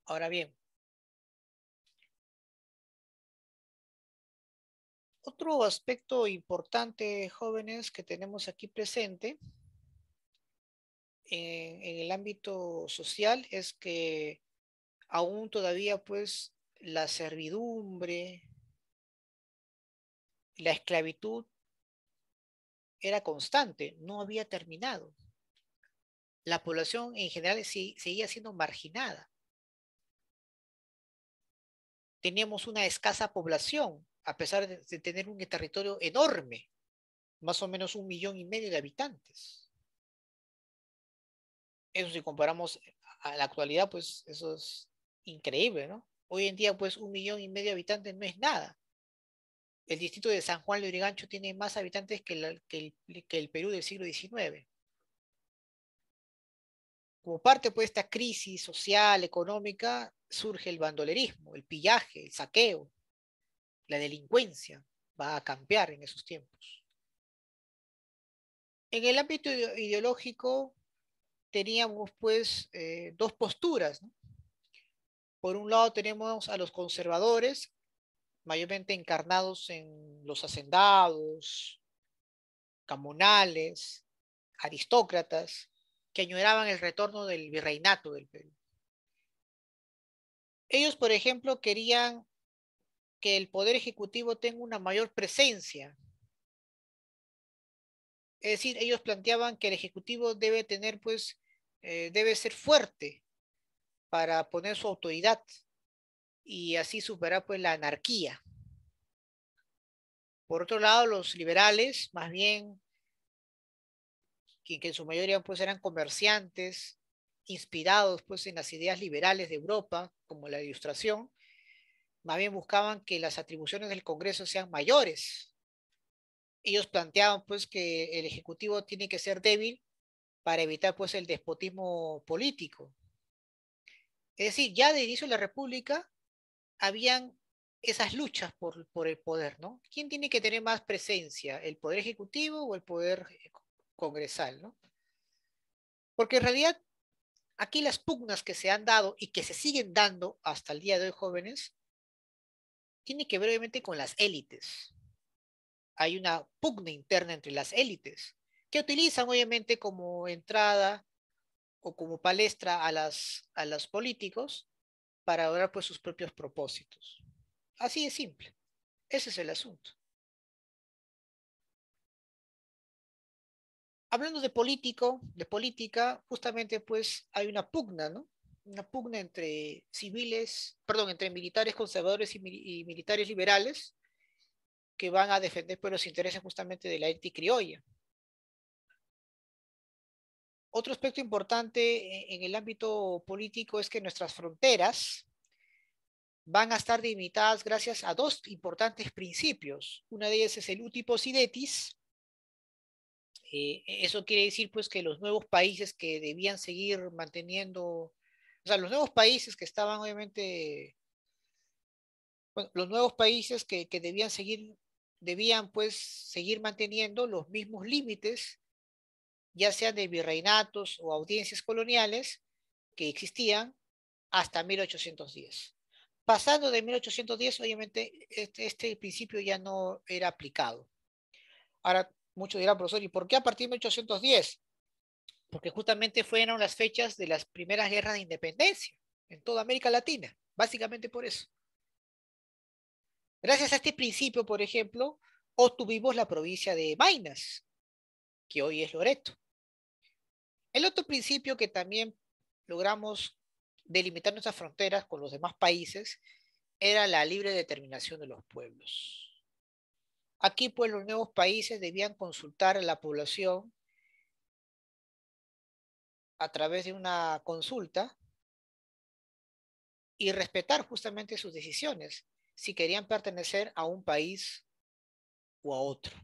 Ahora bien, otro aspecto importante, jóvenes, que tenemos aquí presente en el ámbito social es que aún todavía pues la servidumbre, la esclavitud era constante, no había terminado. La población en general seguía siendo marginada. Teníamos una escasa población, a pesar de tener un territorio enorme, más o menos 1,5 millones de habitantes. Eso si comparamos a la actualidad, pues eso es increíble, ¿no? Hoy en día, pues 1,5 millones de habitantes no es nada. El distrito de San Juan de Urigancho tiene más habitantes que el Perú del siglo XIX. Como parte pues, de esta crisis social, económica, surge el bandolerismo, el pillaje, el saqueo, la delincuencia va a cambiar en esos tiempos. En el ámbito ideológico teníamos pues dos posturas, ¿no? Por un lado tenemos a los conservadores, mayormente encarnados en los hacendados, comunales, aristócratas, que añoraban el retorno del virreinato del Perú. Ellos, por ejemplo, querían que el poder ejecutivo tenga una mayor presencia. Es decir, ellos planteaban que el ejecutivo debe tener, pues, debe ser fuerte, para poner su autoridad y así superar pues la anarquía. Por otro lado, los liberales, más bien, que en su mayoría pues eran comerciantes, inspirados pues en las ideas liberales de Europa, como la Ilustración, más bien buscaban que las atribuciones del Congreso sean mayores. Ellos planteaban pues que el Ejecutivo tiene que ser débil para evitar pues el despotismo político. Es decir, ya de inicio de la República habían esas luchas por el poder, ¿no? ¿Quién tiene que tener más presencia, el poder ejecutivo o el poder congresal, ¿no? Porque en realidad aquí las pugnas que se han dado y que se siguen dando hasta el día de hoy, jóvenes, tienen que ver obviamente con las élites. Hay una pugna interna entre las élites que utilizan obviamente como entrada o como palestra a los políticos para lograr pues sus propios propósitos. Así de simple. Ese es el asunto. Hablando de política, justamente pues hay una pugna, ¿no? Una pugna entre civiles, perdón, entre militares conservadores y militares liberales que van a defender pues los intereses justamente de la élite criolla. Otro aspecto importante en el ámbito político es que nuestras fronteras van a estar delimitadas gracias a dos importantes principios. Una de ellas es el uti possidetis. Eso quiere decir pues que los nuevos países que debían seguir manteniendo, o sea, los nuevos países que estaban obviamente, bueno, los nuevos países que debían pues seguir manteniendo los mismos límites, ya sean de virreinatos o audiencias coloniales que existían hasta 1810. Pasando de 1810, obviamente, este principio ya no era aplicado. Ahora, muchos dirán, profesor, ¿y por qué a partir de 1810? Porque justamente fueron las fechas de las primeras guerras de independencia en toda América Latina, básicamente por eso. Gracias a este principio, por ejemplo, obtuvimos la provincia de Maynas, que hoy es Loreto. El otro principio que también logramos delimitar nuestras fronteras con los demás países era la libre determinación de los pueblos. Aquí, pues, los nuevos países debían consultar a la población a través de una consulta y respetar justamente sus decisiones, si querían pertenecer a un país o a otro.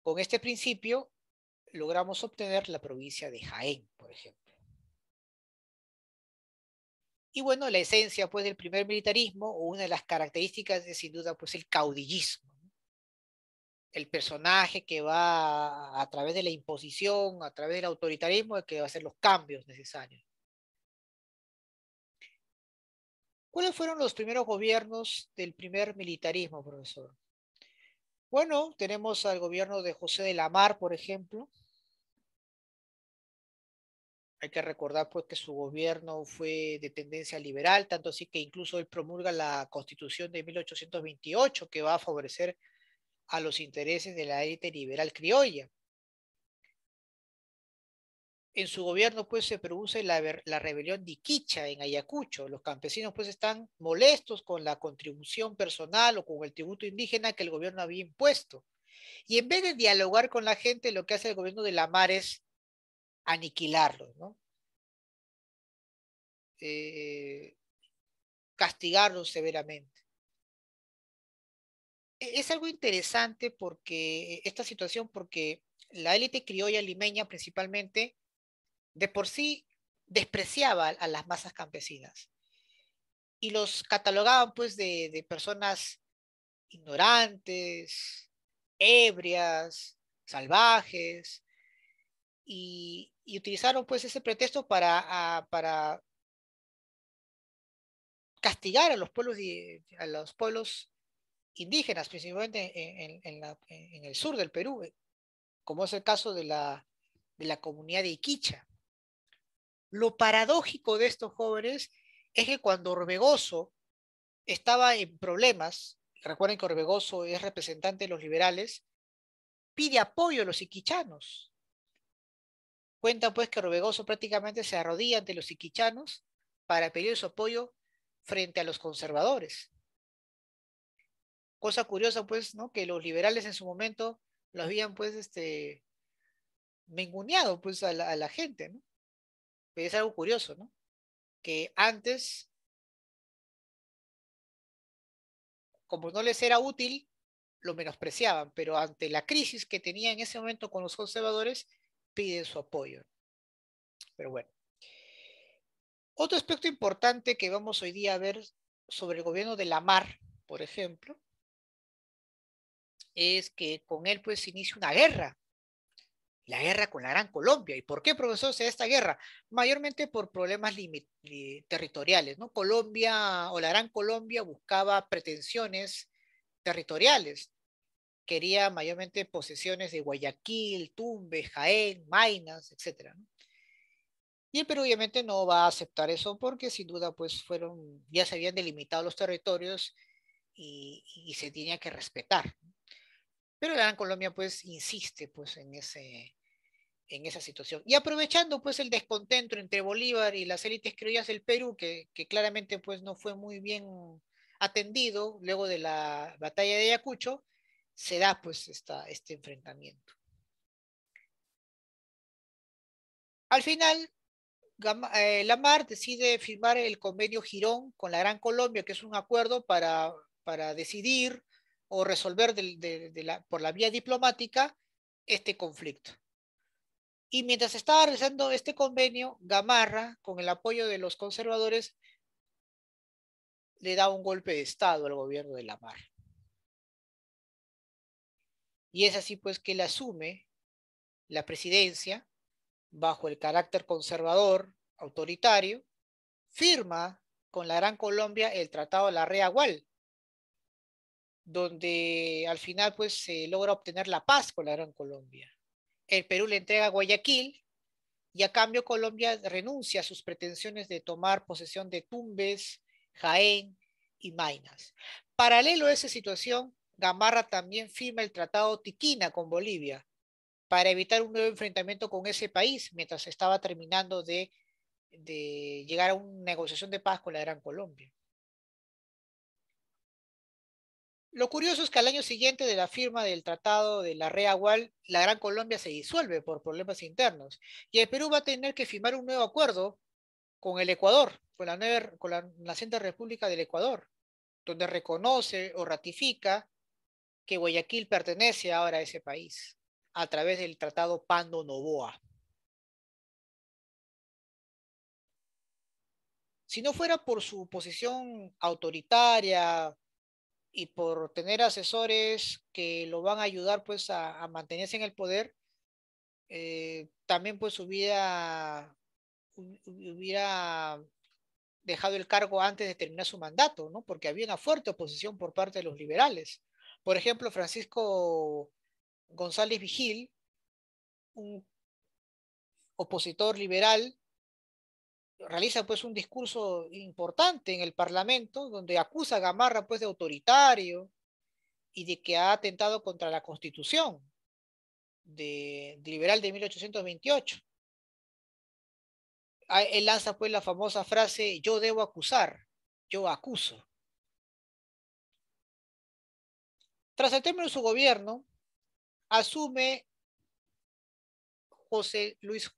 Con este principio logramos obtener la provincia de Jaén, por ejemplo. Y bueno, la esencia pues del primer militarismo, o una de las características es sin duda pues el caudillismo. El personaje que va a través de la imposición, a través del autoritarismo, el que va a hacer los cambios necesarios. ¿Cuáles fueron los primeros gobiernos del primer militarismo, profesor? Bueno, tenemos al gobierno de José de la Mar, por ejemplo. Hay que recordar pues que su gobierno fue de tendencia liberal, tanto así que incluso él promulga la Constitución de 1828 que va a favorecer a los intereses de la élite liberal criolla. En su gobierno pues se produce la rebelión de Iquicha en Ayacucho. Los campesinos pues están molestos con la contribución personal o con el tributo indígena que el gobierno había impuesto. Y en vez de dialogar con la gente, lo que hace el gobierno de la Mar es aniquilarlos, ¿no? Castigarlos severamente. Es algo interesante porque esta situación, porque la élite criolla limeña principalmente, de por sí despreciaba a las masas campesinas y los catalogaban pues de personas ignorantes, ebrias, salvajes, y utilizaron pues ese pretexto para castigar a los pueblos indígenas, principalmente en el sur del Perú, como es el caso de la comunidad de Iquicha. Lo paradójico de estos jóvenes es que cuando Orbegoso estaba en problemas, recuerden que Orbegoso es representante de los liberales, pide apoyo a los iquichanos. Cuenta pues que Orbegoso prácticamente se arrodilla ante los iquichanos para pedir su apoyo frente a los conservadores. Cosa curiosa, pues, ¿no? Que los liberales en su momento lo habían, pues, ninguneado, pues, a la gente, ¿no? Pero es algo curioso, ¿no? Que antes, como no les era útil, lo menospreciaban, pero ante la crisis que tenía en ese momento con los conservadores, piden su apoyo. Pero bueno. Otro aspecto importante que vamos hoy día a ver sobre el gobierno de Lamar, por ejemplo, es que con él pues se inicia una guerra, la guerra con la Gran Colombia. ¿Y por qué, profesor, se da esta guerra? Mayormente por problemas territoriales, ¿no? Colombia o la Gran Colombia buscaba pretensiones territoriales. Quería mayormente posesiones de Guayaquil, Tumbes, Jaén, Maynas, etc., ¿no? Y el Perú obviamente no va a aceptar eso porque sin duda pues ya se habían delimitado los territorios y se tenía que respetar. Pero la Gran Colombia pues insiste pues en esa situación. Y aprovechando pues el descontento entre Bolívar y las élites criollas del Perú, que claramente pues no fue muy bien atendido luego de la batalla de Ayacucho, se da pues este enfrentamiento. Al final, Lamar decide firmar el convenio Girón con la Gran Colombia, que es un acuerdo para decidir o resolver por la vía diplomática este conflicto. Y mientras estaba realizando este convenio, Gamarra, con el apoyo de los conservadores, le da un golpe de Estado al gobierno de Lamar. Y es así pues que él asume la presidencia bajo el carácter conservador, autoritario, firma con la Gran Colombia el Tratado de la Reagual, donde al final pues se logra obtener la paz con la Gran Colombia. El Perú le entrega Guayaquil y a cambio Colombia renuncia a sus pretensiones de tomar posesión de Tumbes, Jaén y Maynas. Paralelo a esa situación, Gamarra también firma el Tratado Tiquina con Bolivia para evitar un nuevo enfrentamiento con ese país mientras estaba terminando de llegar a una negociación de paz con la Gran Colombia. Lo curioso es que al año siguiente de la firma del Tratado de la Reagual, la Gran Colombia se disuelve por problemas internos y el Perú va a tener que firmar un nuevo acuerdo con el Ecuador, con la naciente República del Ecuador, donde reconoce o ratifica que Guayaquil pertenece ahora a ese país a través del Tratado Pando Noboa. Si no fuera por su posición autoritaria y por tener asesores que lo van a ayudar pues a mantenerse en el poder, también pues hubiera dejado el cargo antes de terminar su mandato, ¿no? Porque había una fuerte oposición por parte de los liberales. Por ejemplo, Francisco González Vigil, un opositor liberal, realiza pues un discurso importante en el Parlamento donde acusa a Gamarra pues de autoritario y de que ha atentado contra la Constitución liberal de 1828. Él lanza pues la famosa frase: yo debo acusar, yo acuso. Tras el término de su gobierno, asume Luis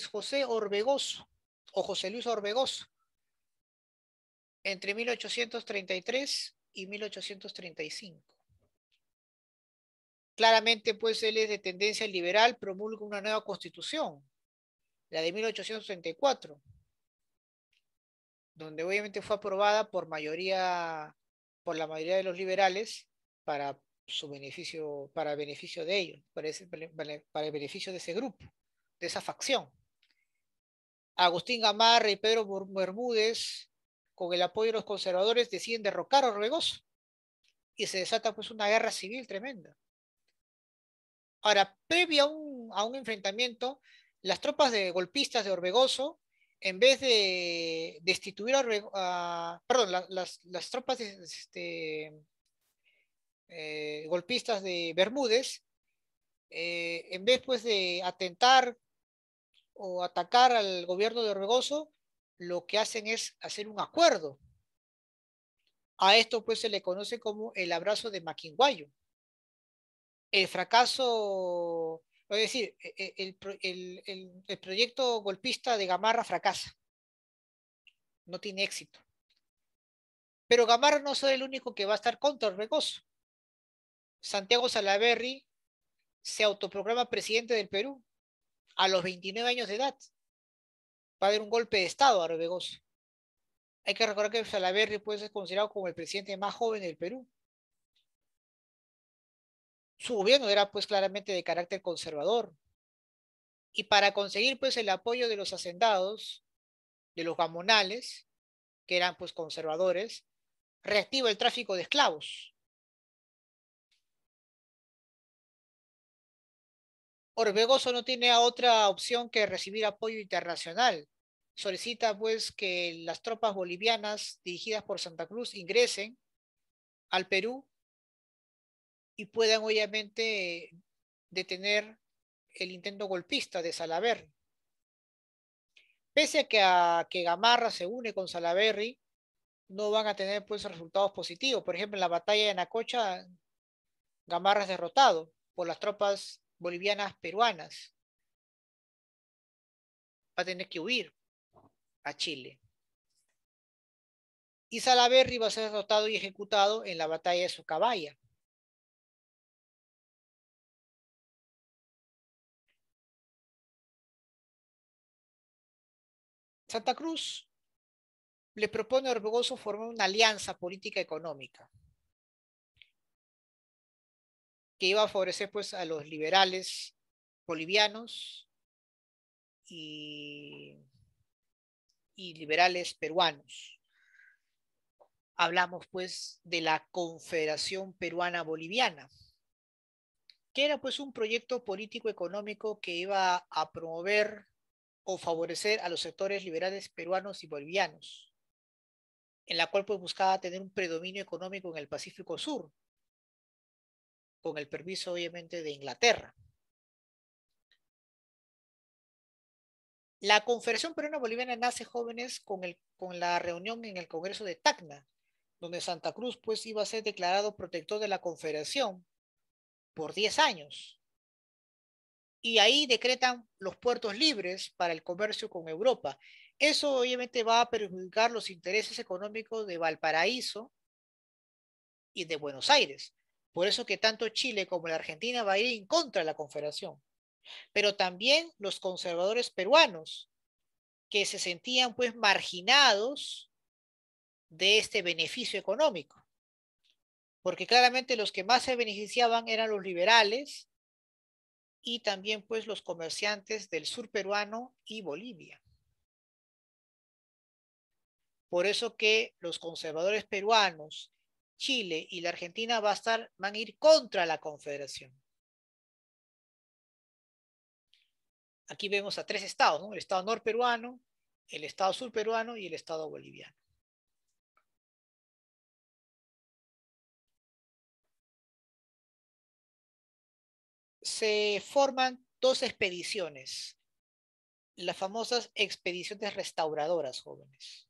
José Orbegoso, o José Luis Orbegoso, entre 1833 y 1835. Claramente, pues él es de tendencia liberal, promulga una nueva constitución, la de 1834, donde obviamente fue aprobada por la mayoría de los liberales para su beneficio, para el beneficio de ellos, para el beneficio de ese grupo, de esa facción. Agustín Gamarra y Pedro Bermúdez, con el apoyo de los conservadores, deciden derrocar a Orbegoso y se desata pues una guerra civil tremenda. Ahora, previo a un enfrentamiento, las tropas de golpistas de Orbegoso, en vez de destituir perdón, las tropas golpistas de Bermúdez, en vez pues de atentar o atacar al gobierno de Orbegoso, lo que hacen es hacer un acuerdo. A esto pues se le conoce como el abrazo de Maquinguayo. El fracaso, es decir, el proyecto golpista de Gamarra fracasa, no tiene éxito. Pero Gamarra no es el único que va a estar contra Orbegoso. Santiago Salaverry se autoproclama presidente del Perú a los 29 años de edad. Va a haber un golpe de Estado a Orbegoso. Hay que recordar que Salaverry puede ser considerado como el presidente más joven del Perú. Su gobierno era pues claramente de carácter conservador. Y para conseguir pues el apoyo de los hacendados, de los gamonales, que eran pues conservadores, reactiva el tráfico de esclavos. Orbegoso no tiene otra opción que recibir apoyo internacional. Solicita pues que las tropas bolivianas dirigidas por Santa Cruz ingresen al Perú y puedan obviamente detener el intento golpista de Salaverry. Pese a que Gamarra se une con Salaverry, no van a tener pues resultados positivos. Por ejemplo, en la batalla de Nacocha, Gamarra es derrotado por las tropas bolivianas peruanas. Va a tener que huir a Chile. Y Salaverry va a ser derrotado y ejecutado en la batalla de Socabaya. Santa Cruz le propone a Orbegoso formar una alianza política económica que iba a favorecer pues a los liberales bolivianos y liberales peruanos. Hablamos pues de la Confederación Peruana Boliviana, que era pues un proyecto político económico que iba a promover o favorecer a los sectores liberales peruanos y bolivianos, en la cual pues buscaba tener un predominio económico en el Pacífico Sur, con el permiso obviamente de Inglaterra. La Confederación Peruana Boliviana nace, jóvenes, con la reunión en el Congreso de Tacna, donde Santa Cruz pues iba a ser declarado protector de la Confederación por 10 años. Y ahí decretan los puertos libres para el comercio con Europa. Eso obviamente va a perjudicar los intereses económicos de Valparaíso y de Buenos Aires. Por eso que tanto Chile como la Argentina va a ir en contra de la Confederación. Pero también los conservadores peruanos, que se sentían pues marginados de este beneficio económico. Porque claramente los que más se beneficiaban eran los liberales y también pues los comerciantes del sur peruano y Bolivia. Por eso que los conservadores peruanos, Chile y la Argentina van a ir contra la Confederación. Aquí vemos a 3 estados, ¿no? El estado norperuano, el estado surperuano y el estado boliviano. Se forman 2 expediciones, las famosas expediciones restauradoras, jóvenes.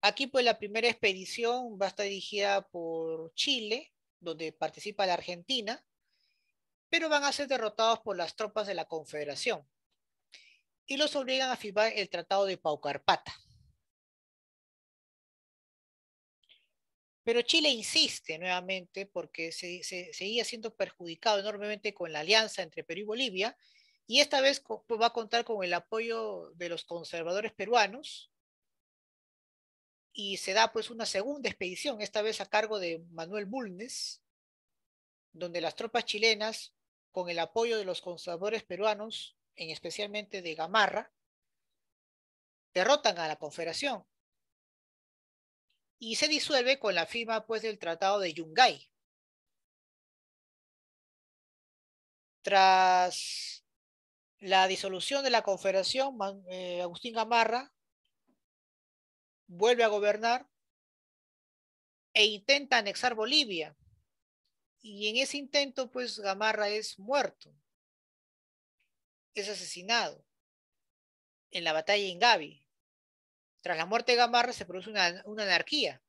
Aquí pues la primera expedición va a estar dirigida por Chile, donde participa la Argentina, pero van a ser derrotados por las tropas de la Confederación y los obligan a firmar el Tratado de Paucarpata. Pero Chile insiste nuevamente porque seguía siendo perjudicado enormemente con la alianza entre Perú y Bolivia, y esta vez va a contar con el apoyo de los conservadores peruanos, y se da pues una segunda expedición, esta vez a cargo de Manuel Bulnes, donde las tropas chilenas, con el apoyo de los conservadores peruanos, en especialmente de Gamarra, derrotan a la Confederación y se disuelve con la firma pues del Tratado de Yungay. Tras la disolución de la Confederación, Agustín Gamarra vuelve a gobernar e intenta anexar Bolivia. Y en ese intento, pues Gamarra es muerto, es asesinado en la batalla de Ingavi. Tras la muerte de Gamarra se produce una anarquía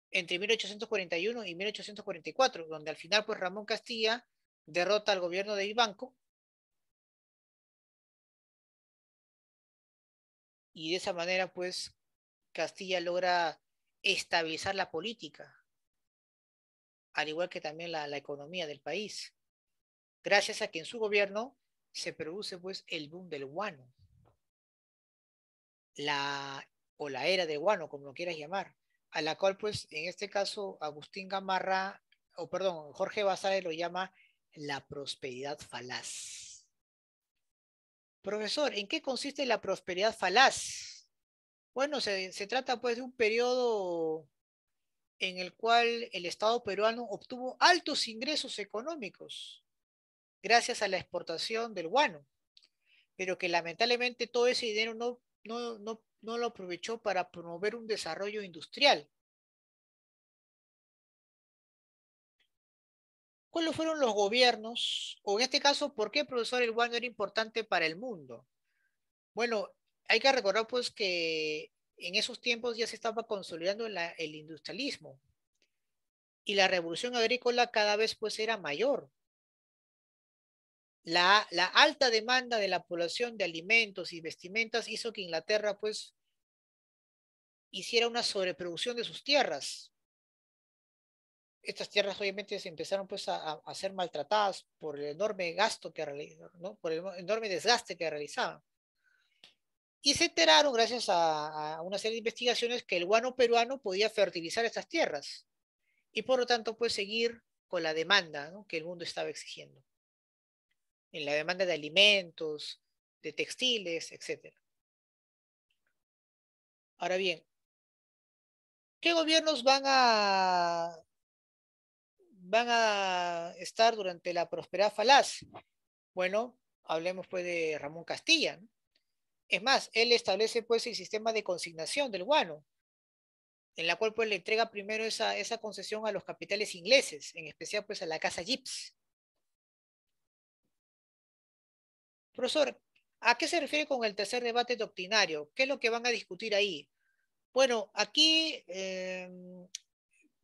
entre 1841 y 1844, donde al final pues Ramón Castilla derrota al gobierno de Vivanco y de esa manera pues Castilla logra estabilizar la política, al igual que también la economía del país, gracias a que en su gobierno se produce pues el boom del guano, la, o la era del guano, como lo quieras llamar, a la cual pues en este caso Agustín Gamarra, o perdón, Jorge Basadre lo llama la prosperidad falaz. Profesor, ¿en qué consiste la prosperidad falaz? Bueno, se trata pues de un periodo en el cual el Estado peruano obtuvo altos ingresos económicos gracias a la exportación del guano, pero que lamentablemente todo ese dinero no lo aprovechó para promover un desarrollo industrial. ¿Cuáles fueron los gobiernos, o en este caso, por qué, profesor, el guano era importante para el mundo? Bueno, hay que recordar pues que en esos tiempos ya se estaba consolidando el industrialismo y la revolución agrícola cada vez pues era mayor. La alta demanda de la población de alimentos y vestimentas hizo que Inglaterra pues hiciera una sobreproducción de sus tierras. Estas tierras obviamente se empezaron pues a ser maltratadas por el enorme gasto que realizaban, ¿no? Por el enorme desgaste que realizaban. Y se enteraron, gracias a una serie de investigaciones, que el guano peruano podía fertilizar estas tierras y por lo tanto pues seguir con la demanda, ¿no?, que el mundo estaba exigiendo, en la demanda de alimentos, de textiles, etc. Ahora bien, ¿qué gobiernos van a estar durante la prosperidad falaz? Bueno, hablemos pues de Ramón Castilla, ¿no? Es más, él establece pues el sistema de consignación del guano, en la cual pues le entrega primero esa concesión a los capitales ingleses, en especial pues a la casa Gibbs. Profesor, ¿a qué se refiere con el tercer debate doctrinario? ¿Qué es lo que van a discutir ahí? Bueno, aquí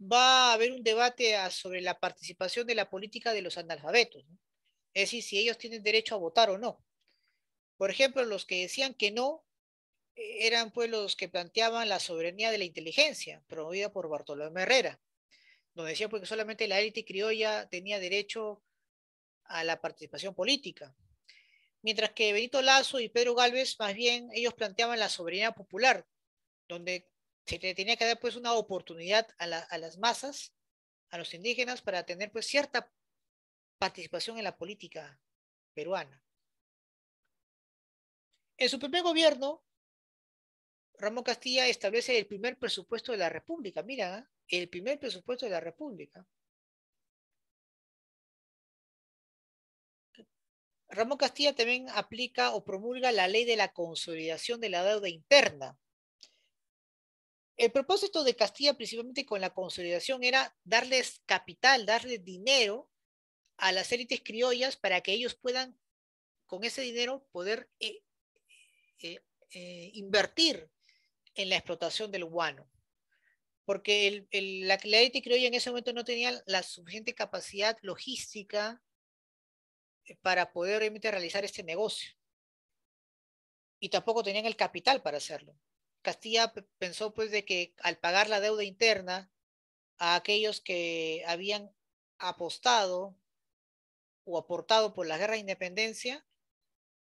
va a haber un debate sobre la participación de la política de los analfabetos, ¿no? Es decir, si ellos tienen derecho a votar o no. Por ejemplo, los que decían que no eran pues los que planteaban la soberanía de la inteligencia, promovida por Bartolomé Herrera, donde decían pues que solamente la élite criolla tenía derecho a la participación política. Mientras que Benito Lazo y Pedro Gálvez, más bien, ellos planteaban la soberanía popular, donde se le tenía que dar pues una oportunidad a las masas, a los indígenas, para tener pues cierta participación en la política peruana. En su primer gobierno, Ramón Castilla establece el primer presupuesto de la República. Mira, ¿eh?, el primer presupuesto de la República. Ramón Castilla también aplica o promulga la ley de la consolidación de la deuda interna. El propósito de Castilla, principalmente con la consolidación, era darles capital, darles dinero a las élites criollas para que ellos puedan, con ese dinero, poder eh, invertir en la explotación del guano. Porque la élite criolla en ese momento no tenía la suficiente capacidad logística para poder realmente realizar este negocio. Y tampoco tenían el capital para hacerlo. Castilla pensó pues de que al pagar la deuda interna a aquellos que habían apostado o aportado por la guerra de independencia,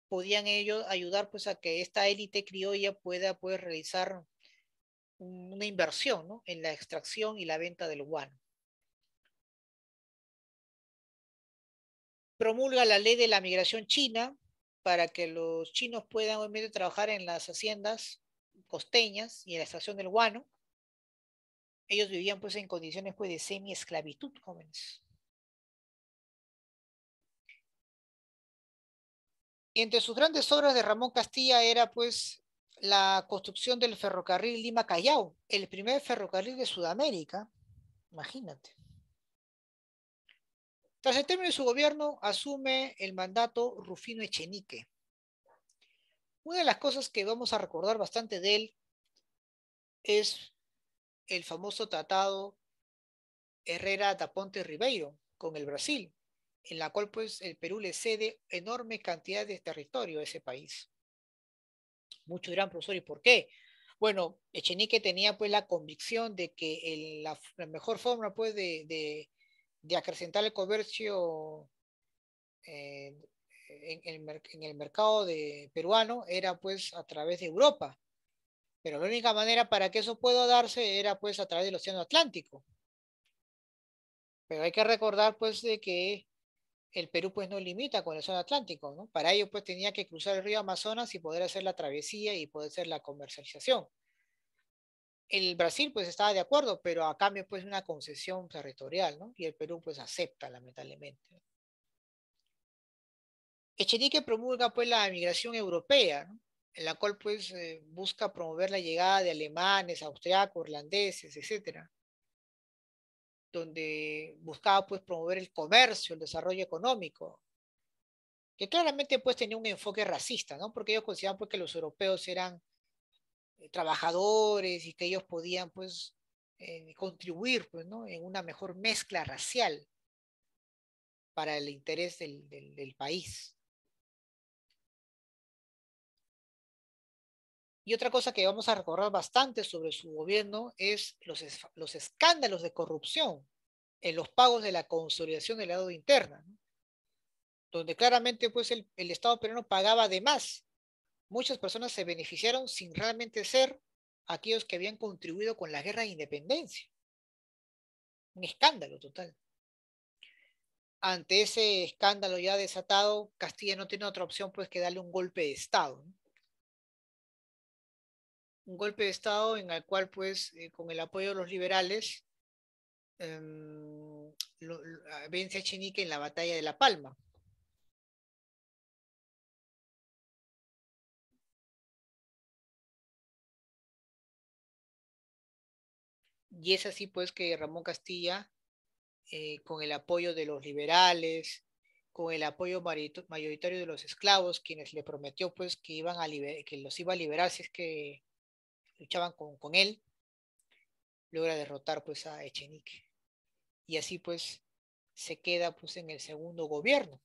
podían ellos ayudar pues a que esta élite criolla pueda pues, realizar una inversión, ¿no?, en la extracción y la venta del guano. Promulga la ley de la migración china para que los chinos puedan obviamente trabajar en las haciendas costeñas y en la extracción del guano. Ellos vivían pues en condiciones pues de semi-esclavitud, jóvenes. Y entre sus grandes obras de Ramón Castilla era pues la construcción del ferrocarril Lima-Callao, el primer ferrocarril de Sudamérica, imagínate. Tras el término de su gobierno, asume el mandato Rufino Echenique. Una de las cosas que vamos a recordar bastante de él es el famoso tratado Herrera da Ponte Ribeiro con el Brasil, en la cual pues el Perú le cede enorme cantidad de territorio a ese país. Muchos dirán, profesor, ¿y por qué? Bueno, Echenique tenía pues la convicción de que la mejor forma pues de acrecentar el comercio eh, en el mercado peruano era pues a través de Europa, pero la única manera para que eso pueda darse era pues a través del Océano Atlántico. Pero hay que recordar pues de que el Perú pues no limita con el Océano Atlántico, ¿no? Para ello pues tenía que cruzar el río Amazonas y poder hacer la travesía y poder hacer la comercialización. El Brasil pues estaba de acuerdo, pero a cambio pues una concesión territorial, ¿no? Y el Perú pues acepta lamentablemente. Echenique promulga pues la migración europea, ¿no? En la cual pues busca promover la llegada de alemanes, austriacos, irlandeses, etcétera, donde buscaba pues promover el comercio, el desarrollo económico, que claramente pues tenía un enfoque racista, ¿no? Porque ellos consideraban pues que los europeos eran trabajadores y que ellos podían pues contribuir pues, ¿no? En una mejor mezcla racial para el interés del país. Y otra cosa que vamos a recordar bastante sobre su gobierno es los escándalos de corrupción en los pagos de la consolidación de la deuda interna, ¿no? Donde claramente pues el Estado peruano pagaba de más. Muchas personas se beneficiaron sin realmente ser aquellos que habían contribuido con la guerra de independencia. Un escándalo total. Ante ese escándalo ya desatado, Castilla no tiene otra opción pues que darle un golpe de Estado, ¿no? Un golpe de Estado en el cual pues con el apoyo de los liberales vence a Echenique en la batalla de La Palma. Y es así pues que Ramón Castilla, con el apoyo de los liberales, con el apoyo mayoritario de los esclavos, quienes le prometió pues que, que los iba a liberar si es que luchaban con él, logra derrotar pues a Echenique. Y así pues se queda pues en el segundo gobierno,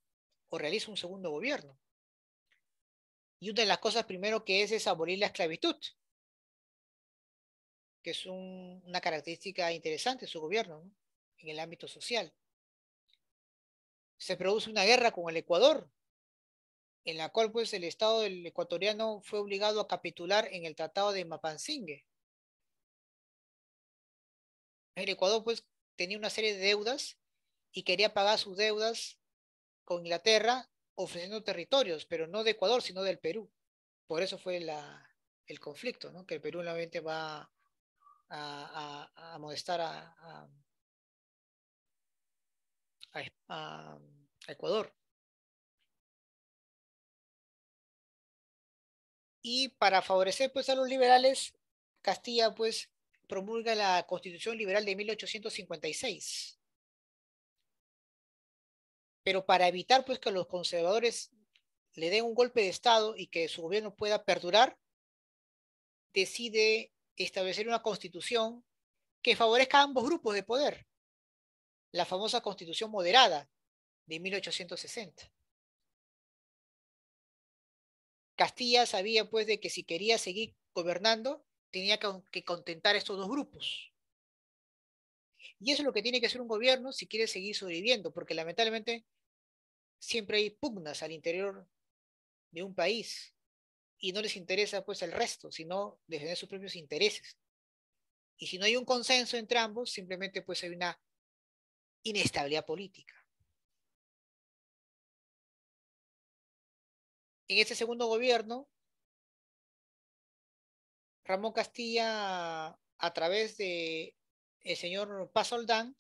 o realiza un segundo gobierno. Y una de las cosas primero que es abolir la esclavitud, que es una característica interesante de su gobierno, ¿no? En el ámbito social. Se produce una guerra con el Ecuador, en la cual pues el Estado del ecuatoriano fue obligado a capitular en el Tratado de Mapansingue. El Ecuador pues tenía una serie de deudas y quería pagar sus deudas con Inglaterra ofreciendo territorios, pero no de Ecuador, sino del Perú. Por eso fue el conflicto, ¿no? Que el Perú nuevamente va a molestar a Ecuador. Y para favorecer pues a los liberales, Castilla pues promulga la Constitución Liberal de 1856. Pero para evitar pues que los conservadores le den un golpe de Estado y que su gobierno pueda perdurar, decide establecer una constitución que favorezca a ambos grupos de poder, la famosa Constitución Moderada de 1860. Castilla sabía pues de que si quería seguir gobernando, tenía que contentar a estos dos grupos. Y eso es lo que tiene que hacer un gobierno si quiere seguir sobreviviendo, porque lamentablemente siempre hay pugnas al interior de un país y no les interesa pues el resto, sino defender sus propios intereses. Y si no hay un consenso entre ambos, simplemente pues hay una inestabilidad política. En este segundo gobierno, Ramón Castilla, a través de el señor Paz Soldán,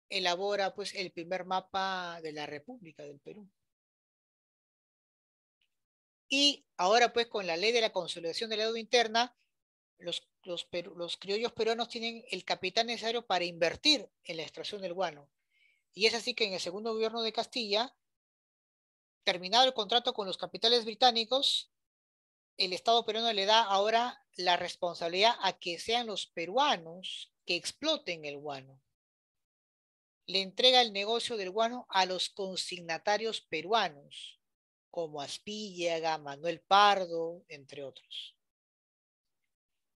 elabora pues el primer mapa de la República del Perú. Y ahora pues con la ley de la consolidación de la deuda interna, los criollos peruanos tienen el capital necesario para invertir en la extracción del guano. Y es así que en el segundo gobierno de Castilla, terminado el contrato con los capitales británicos, el Estado peruano le da ahora la responsabilidad a que sean los peruanos que exploten el guano. Le entrega el negocio del guano a los consignatarios peruanos, como Aspíllaga, Manuel Pardo, entre otros.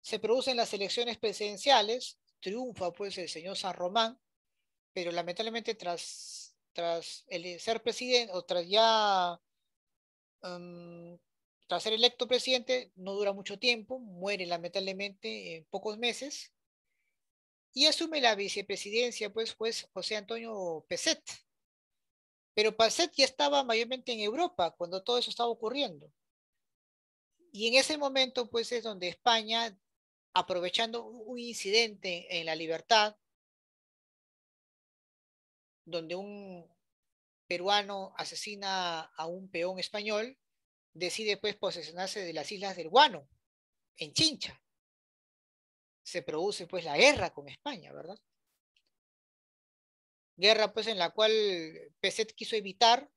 Se producen las elecciones presidenciales, triunfa pues el señor San Román, pero lamentablemente tras el ser presidente, o tras ser electo presidente, no dura mucho tiempo, muere lamentablemente en pocos meses, y asume la vicepresidencia pues José Antonio Pezet. Pero Pezet ya estaba mayormente en Europa cuando todo eso estaba ocurriendo. Y en ese momento pues es donde España, aprovechando un incidente en La Libertad, donde un peruano asesina a un peón español, decide pues posesionarse de las islas del Guano, en Chincha. Se produce pues la guerra con España, ¿verdad? Guerra pues en la cual Pezet quiso evitar,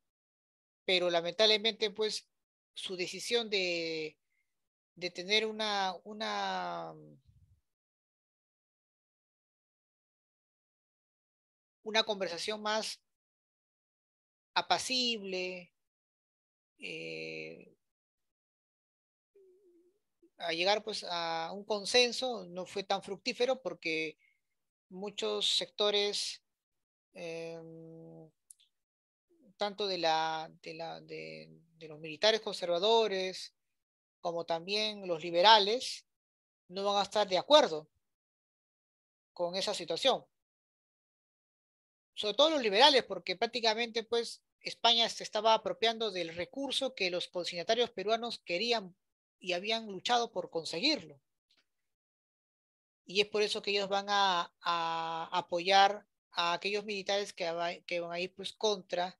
pero lamentablemente pues su decisión de tener una conversación más apacible, eh, a llegar pues a un consenso, no fue tan fructífero porque muchos sectores, eh, tanto de los militares conservadores como también los liberales, no van a estar de acuerdo con esa situación. Sobre todo los liberales, porque prácticamente pues España se estaba apropiando del recurso que los consignatarios peruanos querían y habían luchado por conseguirlo. Y es por eso que ellos van a apoyar a aquellos militares que van a ir pues contra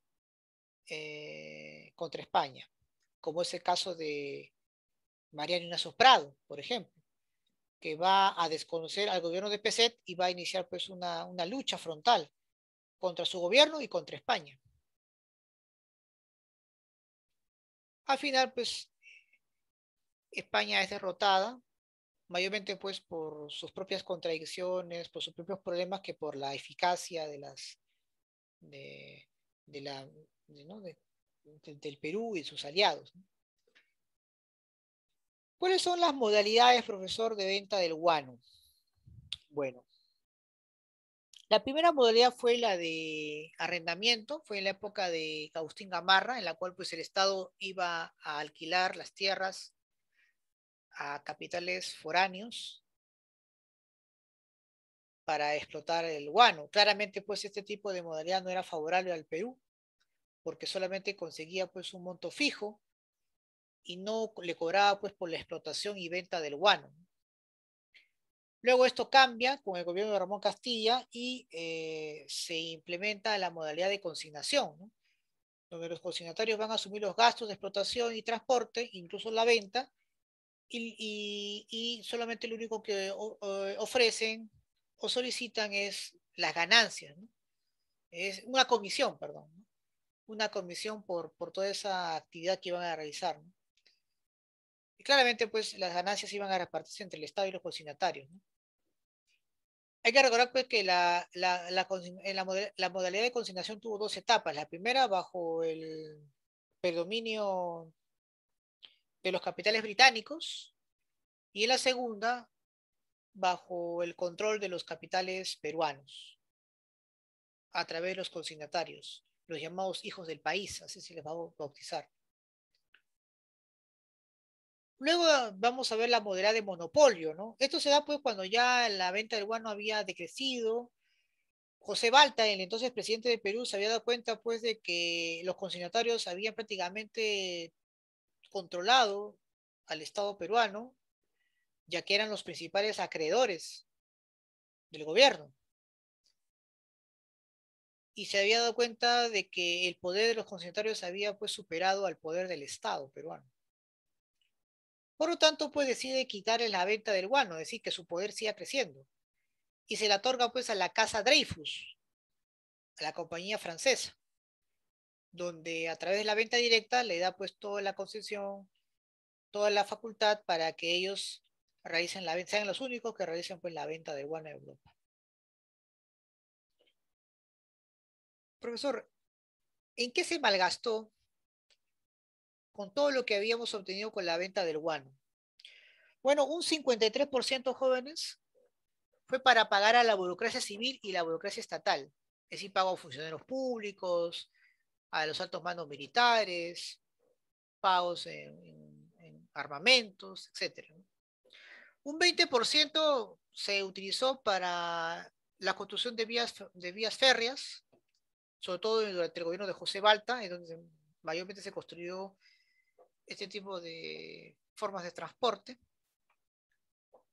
España, como es el caso de Mariano Ignacio Prado, por ejemplo, que va a desconocer al gobierno de Pezet y va a iniciar pues una lucha frontal contra su gobierno y contra España. Al final, pues, España es derrotada, mayormente pues por sus propias contradicciones, por sus propios problemas, que por la eficacia de, de la, ¿no? del Perú y sus aliados, ¿no? ¿Cuáles son las modalidades, profesor, de venta del guano? Bueno, la primera modalidad fue la de arrendamiento, fue en la época de Agustín Gamarra, en la cual pues el Estado iba a alquilar las tierras a capitales foráneos para explotar el guano. Claramente pues este tipo de modalidad no era favorable al Perú, porque solamente conseguía pues un monto fijo y no le cobraba pues por la explotación y venta del guano. Luego esto cambia con el gobierno de Ramón Castilla y se implementa la modalidad de consignación, ¿no? Donde los consignatarios van a asumir los gastos de explotación y transporte, incluso la venta, y solamente lo único que ofrecen o solicitan es las ganancias, ¿no? Es una comisión, perdón, ¿no? Una comisión por toda esa actividad que iban a realizar, ¿no? Y claramente, pues, las ganancias iban a repartirse entre el Estado y los consignatarios, ¿no? Hay que recordar, pues, que la modalidad de consignación tuvo dos etapas. La primera, bajo el predominio de los capitales británicos, y en la segunda, bajo el control de los capitales peruanos, a través de los consignatarios, los llamados hijos del país, así se les va a bautizar. Luego vamos a ver la modalidad de monopolio, ¿no? Esto se da pues cuando ya la venta del guano había decrecido. José Balta, el entonces presidente de Perú, se había dado cuenta pues de que los consignatarios habían prácticamente controlado al Estado peruano, ya que eran los principales acreedores del gobierno. Y se había dado cuenta de que el poder de los consignatarios había pues superado al poder del Estado peruano. Por lo tanto, pues decide quitarle la venta del guano, es decir, que su poder siga creciendo. Y se la otorga pues a la Casa Dreyfus, a la compañía francesa, donde a través de la venta directa le da pues toda la concesión toda la facultad para que ellos realicen la venta, sean los únicos que realicen pues la venta de guano a Europa. Profesor, ¿en qué se malgastó con todo lo que habíamos obtenido con la venta del guano? Bueno, un 53% jóvenes fue para pagar a la burocracia civil y la burocracia estatal. Es decir, pago a funcionarios públicos, a los altos mandos militares, pagos en armamentos, etc. Un 20% se utilizó para la construcción de vías férreas, sobre todo durante el gobierno de José Balta, en donde mayormente se construyó este tipo de formas de transporte,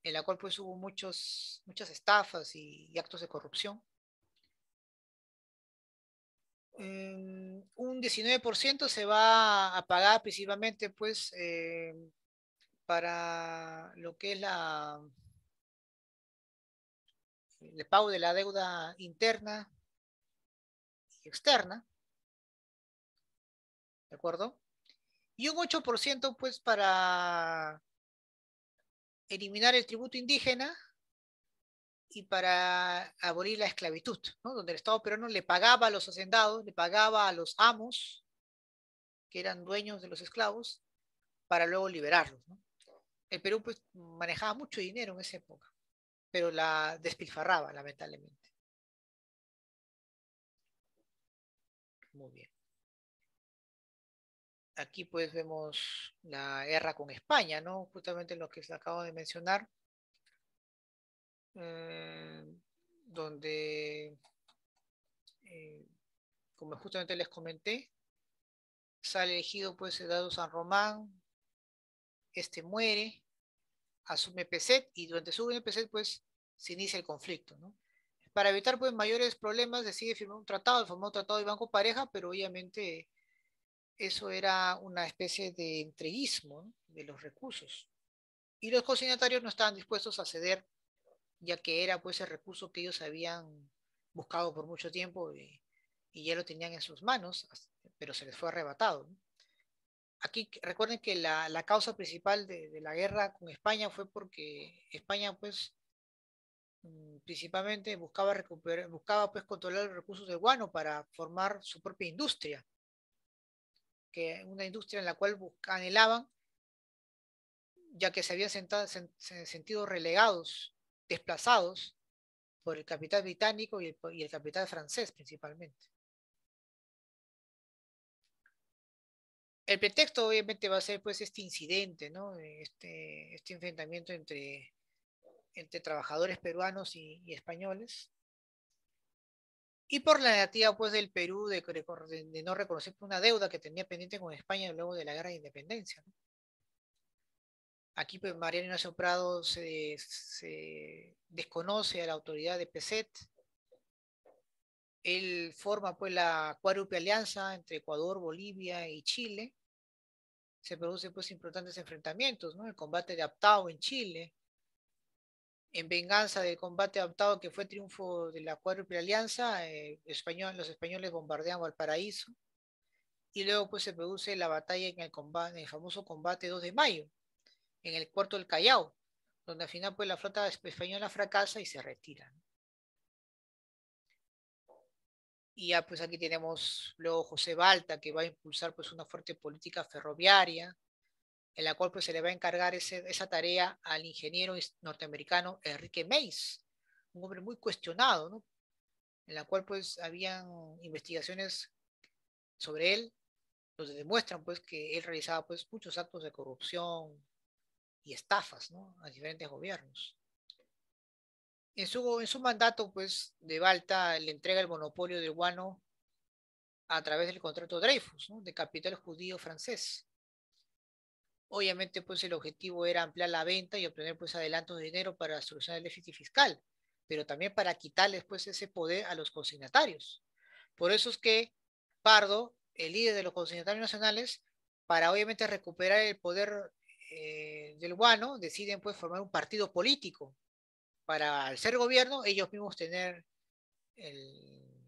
en la cual pues hubo muchas estafas y actos de corrupción. Un 19% se va a pagar principalmente pues para lo que es el pago de la deuda interna y externa, ¿de acuerdo? Y un 8% pues para eliminar el tributo indígena y para abolir la esclavitud, ¿no? Donde el Estado peruano le pagaba a los hacendados, le pagaba a los amos, que eran dueños de los esclavos, para luego liberarlos, ¿no? El Perú pues manejaba mucho dinero en esa época, pero la despilfarraba, lamentablemente. Muy bien. Aquí pues vemos la guerra con España, ¿no? Justamente lo que se acabo de mencionar, eh, donde, eh, como justamente les comenté, sale elegido pues Eduardo San Román, este muere, asume Peset y durante su Peset pues se inicia el conflicto, ¿no? Para evitar pues mayores problemas decide firmar un tratado, el famoso tratado de Banco Pareja, pero obviamente eso era una especie de entreguismo, ¿no?, de los recursos. Y los consignatarios no estaban dispuestos a ceder, ya que era pues el recurso que ellos habían buscado por mucho tiempo y ya lo tenían en sus manos, pero se les fue arrebatado, ¿no? Aquí recuerden que la causa principal de la guerra con España fue porque España pues principalmente buscaba recuperar, buscaba pues controlar los recursos del guano para formar su propia industria, que una industria en la cual anhelaban, ya que se habían sentido relegados, desplazados por el capital británico y el capital francés principalmente. El pretexto obviamente va a ser pues este incidente, ¿no? Este enfrentamiento entre trabajadores peruanos y españoles, y por la negativa pues del Perú de no reconocer una deuda que tenía pendiente con España luego de la guerra de independencia, ¿no? Aquí pues Mariano Ignacio Prado se desconoce a la autoridad de Peset. Él forma pues la cuádruple alianza entre Ecuador, Bolivia y Chile. Se producen pues importantes enfrentamientos, ¿no? El combate de Aptao en Chile, en venganza del combate adaptado que fue triunfo de la Cuádruple Alianza, los españoles bombardean Valparaíso y luego pues se produce la batalla en en el famoso combate 2 de mayo, en el puerto del Callao, donde al final pues la flota española fracasa y se retira, ¿no? Y ya pues aquí tenemos luego José Balta, que va a impulsar pues una fuerte política ferroviaria, en la cual pues se le va a encargar esa tarea al ingeniero norteamericano Enrique Mays, un hombre muy cuestionado, ¿no?, en la cual pues habían investigaciones sobre él, donde demuestran pues que él realizaba pues muchos actos de corrupción y estafas, ¿no?, a diferentes gobiernos. En su mandato pues de Balta le entrega el monopolio del guano a través del contrato Dreyfus, ¿no?, de capital judío francés. Obviamente pues el objetivo era ampliar la venta y obtener pues adelantos de dinero para solucionar el déficit fiscal, pero también para quitarles pues ese poder a los consignatarios. Por eso es que Pardo, el líder de los consignatarios nacionales, para obviamente recuperar el poder del guano, deciden pues formar un partido político para, al ser gobierno, ellos mismos tener el,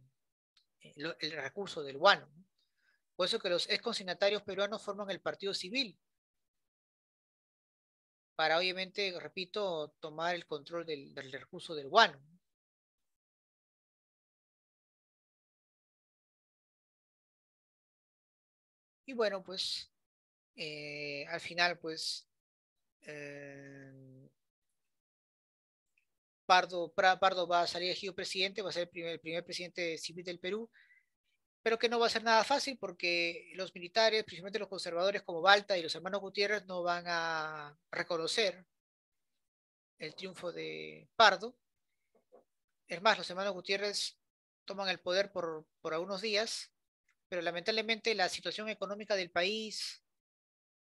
el recurso del guano, ¿no? Por eso que los ex consignatarios peruanos forman el Partido Civil, para obviamente, repito, tomar el control del recurso del guano. Y bueno, pues al final, pues eh, Pardo va a salir elegido presidente, va a ser el primer presidente civil del Perú, pero que no va a ser nada fácil porque los militares, principalmente los conservadores como Balta y los hermanos Gutiérrez, no van a reconocer el triunfo de Pardo. Es más, los hermanos Gutiérrez toman el poder por algunos días, pero lamentablemente la situación económica del país,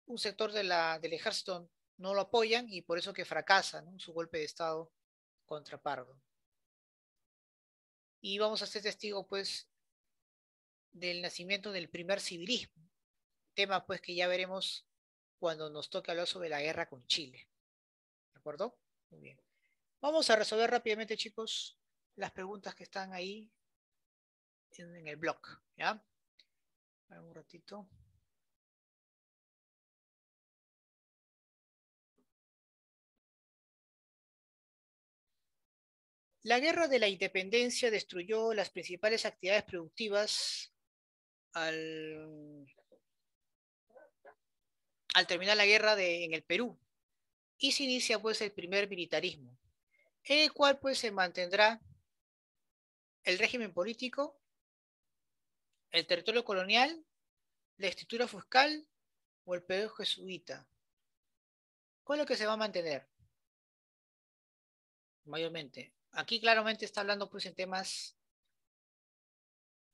un sector del ejército no lo apoyan y por eso que fracasa, ¿no?, su golpe de Estado contra Pardo. Y vamos a ser testigos, pues, del nacimiento del primer civilismo, tema, pues, que ya veremos cuando nos toque hablar sobre la guerra con Chile. ¿De acuerdo? Muy bien. Vamos a resolver rápidamente, chicos, las preguntas que están ahí en el blog, ¿ya? Un ratito. La guerra de la independencia destruyó las principales actividades productivas al terminar la guerra en el Perú y se inicia pues el primer militarismo, en el cual pues se mantendrá el régimen político, el territorio colonial, la estructura fiscal o el periodo jesuita. ¿Cuál es lo que se va a mantener mayormente? Aquí claramente está hablando pues en temas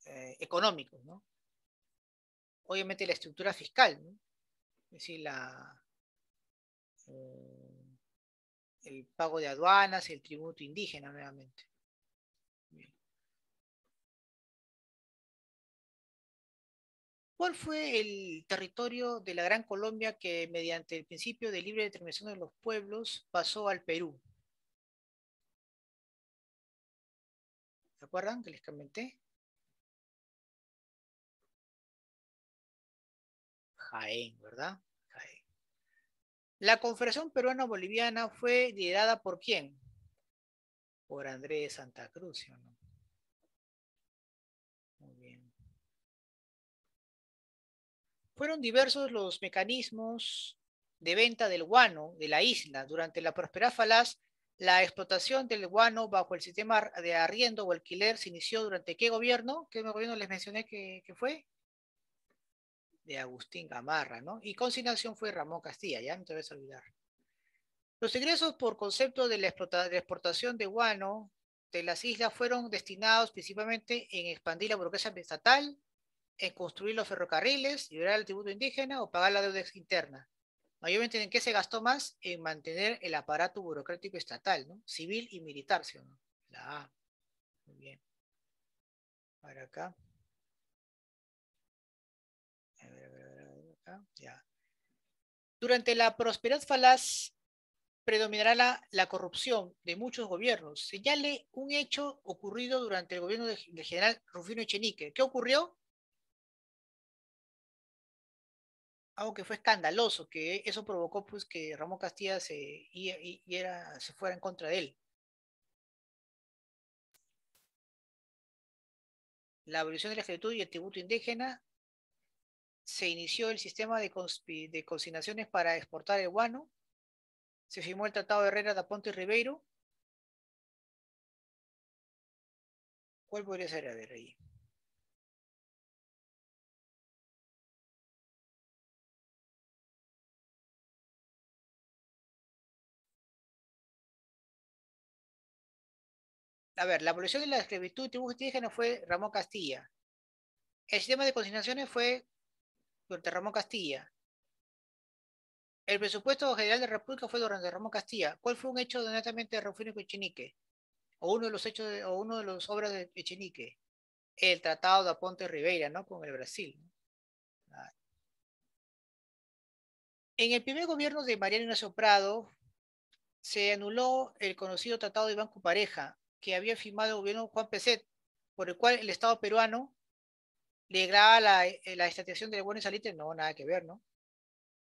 económicos, ¿no? Obviamente la estructura fiscal, ¿no? Es decir, eh, el pago de aduanas, el tributo indígena nuevamente. Bien. ¿Cuál fue el territorio de la Gran Colombia que mediante el principio de libre determinación de los pueblos pasó al Perú? ¿Se acuerdan que les comenté? Jaén, ¿verdad? Jaén. La Confederación Peruana-Boliviana fue liderada ¿por quién? Por Andrés Santa Cruz, ¿sí o no? Muy bien. Fueron diversos los mecanismos de venta del guano de la isla. Durante la prosperidad falaz, la explotación del guano bajo el sistema de arriendo o alquiler se inició durante ¿qué gobierno? ¿Qué gobierno les mencioné que fue? De Agustín Gamarra, ¿no? Y consignación fue Ramón Castilla, ya no te vas a olvidar. Los ingresos por concepto de la exportación de guano de las islas fueron destinados principalmente en expandir la burocracia estatal, en construir los ferrocarriles, liberar el tributo indígena o pagar la deuda interna. Mayormente, ¿en qué se gastó más? En mantener el aparato burocrático estatal, ¿no? Civil y militar, ¿sí o no? La A. Muy bien. Para acá. Acá. Ya. Durante la prosperidad falaz predominará la corrupción de muchos gobiernos. Señale un hecho ocurrido durante el gobierno del general Rufino Echenique. ¿Qué ocurrió? Algo que fue escandaloso, que eso provocó pues que Ramón Castilla se fuera en contra de él. La abolición de la esclavitud y el tributo indígena, se inició el sistema de consignaciones para exportar el guano, se firmó el Tratado de Herrera da Ponte y Ribeiro. ¿Cuál podría ser? A ver, ahí. A ver, la abolición de la esclavitud y tributo indígena fue Ramón Castilla. El sistema de consignaciones fue durante Ramón Castilla. El presupuesto general de la República fue durante Ramón Castilla. ¿Cuál fue un hecho de netamente de Rufino Echenique? O uno de los hechos, o uno de los obras de Echenique. El Tratado de Aponte Ribeira, ¿no? Con el Brasil, ¿no? Ah. En el primer gobierno de Mariano Ignacio Prado se anuló el conocido Tratado de Banco Pareja que había firmado el gobierno Juan Peset, por el cual el Estado peruano le graba la extracción del bueno y salitre. No, nada que ver, ¿no?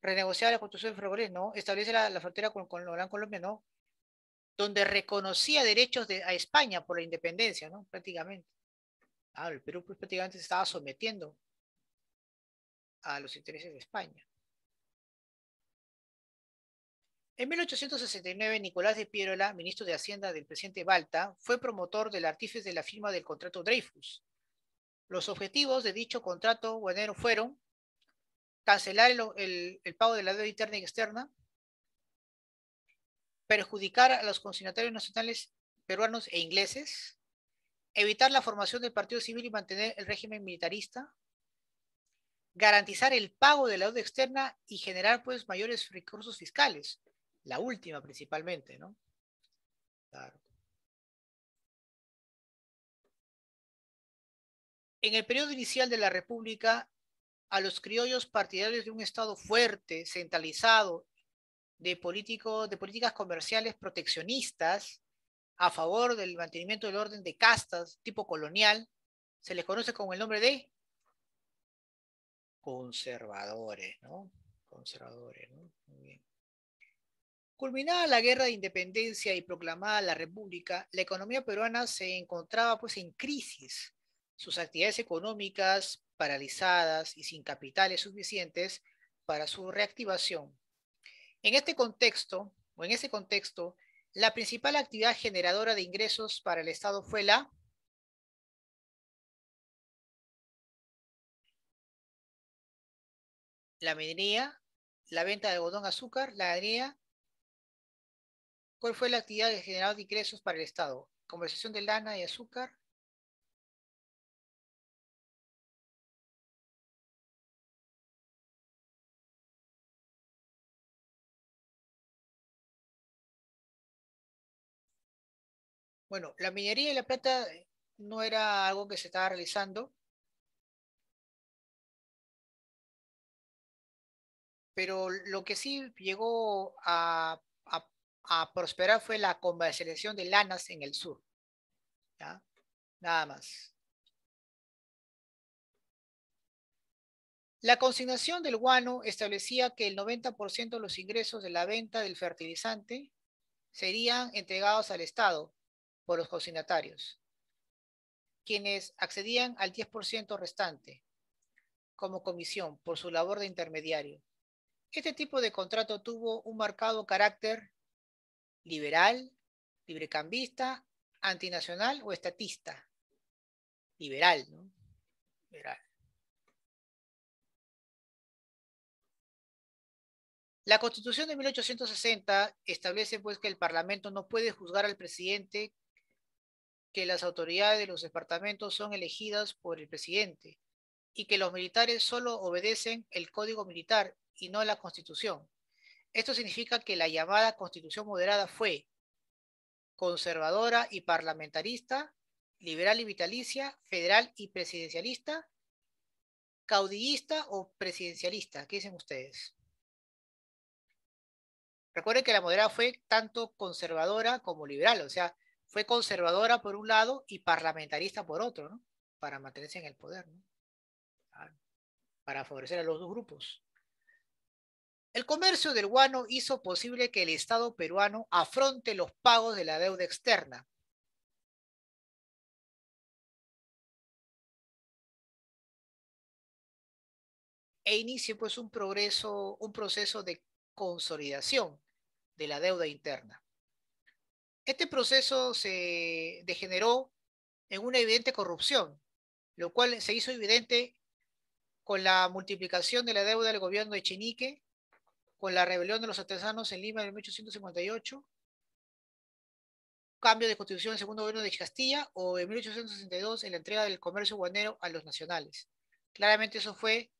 renegociar la Constitución de Ferrocarriles, no. Establece la frontera con la Gran Colombia, no. Donde reconocía derechos a España por la independencia, ¿no? Prácticamente. El Perú pues, prácticamente se estaba sometiendo a los intereses de España. En 1869, Nicolás de Piérola, ministro de Hacienda del presidente Balta, fue promotor del artífice de la firma del contrato Dreyfus. Los objetivos de dicho contrato guanero fueron cancelar el pago de la deuda interna y externa, perjudicar a los consignatarios nacionales peruanos e ingleses, evitar la formación del partido civil y mantener el régimen militarista, garantizar el pago de la deuda externa y generar pues mayores recursos fiscales. La última principalmente, ¿no? Claro. En el periodo inicial de la República, a los criollos partidarios de un Estado fuerte, centralizado, de políticas comerciales proteccionistas, a favor del mantenimiento del orden de castas tipo colonial, se les conoce con el nombre de conservadores, ¿no? Conservadores, ¿no? Muy bien. Culminada la guerra de independencia y proclamada la república, la economía peruana se encontraba pues en crisis. Sus actividades económicas paralizadas y sin capitales suficientes para su reactivación. En este contexto, la principal actividad generadora de ingresos para el Estado fue la minería, la venta de algodón, azúcar, la ganadería. ¿Cuál fue la actividad generadora de ingresos para el Estado? Comercialización de lana y azúcar. Bueno, la minería y la plata no era algo que se estaba realizando, pero lo que sí llegó a prosperar fue la comercialización de lanas en el sur. ¿Ya? Nada más. La consignación del guano establecía que el 90% de los ingresos de la venta del fertilizante serían entregados al Estado por los consignatarios, quienes accedían al 10% restante como comisión por su labor de intermediario. Este tipo de contrato tuvo un marcado carácter liberal, librecambista, antinacional o estatista. Liberal, ¿no? Liberal. La Constitución de 1860 establece pues que el Parlamento no puede juzgar al presidente, que las autoridades de los departamentos son elegidas por el presidente y que los militares solo obedecen el Código Militar y no la Constitución. Esto significa que la llamada Constitución moderada fue conservadora y parlamentarista, liberal y vitalicia, federal y presidencialista, caudillista o presidencialista. ¿Qué dicen ustedes? Recuerden que la moderada fue tanto conservadora como liberal, o sea, fue conservadora por un lado y parlamentarista por otro, ¿no? Para mantenerse en el poder, ¿no? Para favorecer a los dos grupos. El comercio del guano hizo posible que el Estado peruano afronte los pagos de la deuda externa. E inicie pues un proceso de consolidación de la deuda interna. Este proceso se degeneró en una evidente corrupción, lo cual se hizo evidente con la multiplicación de la deuda del gobierno de Echenique, con la rebelión de los artesanos en Lima en 1858, cambio de constitución en el segundo gobierno de Castilla, o en 1862 en la entrega del comercio guanero a los nacionales. Claramente eso fue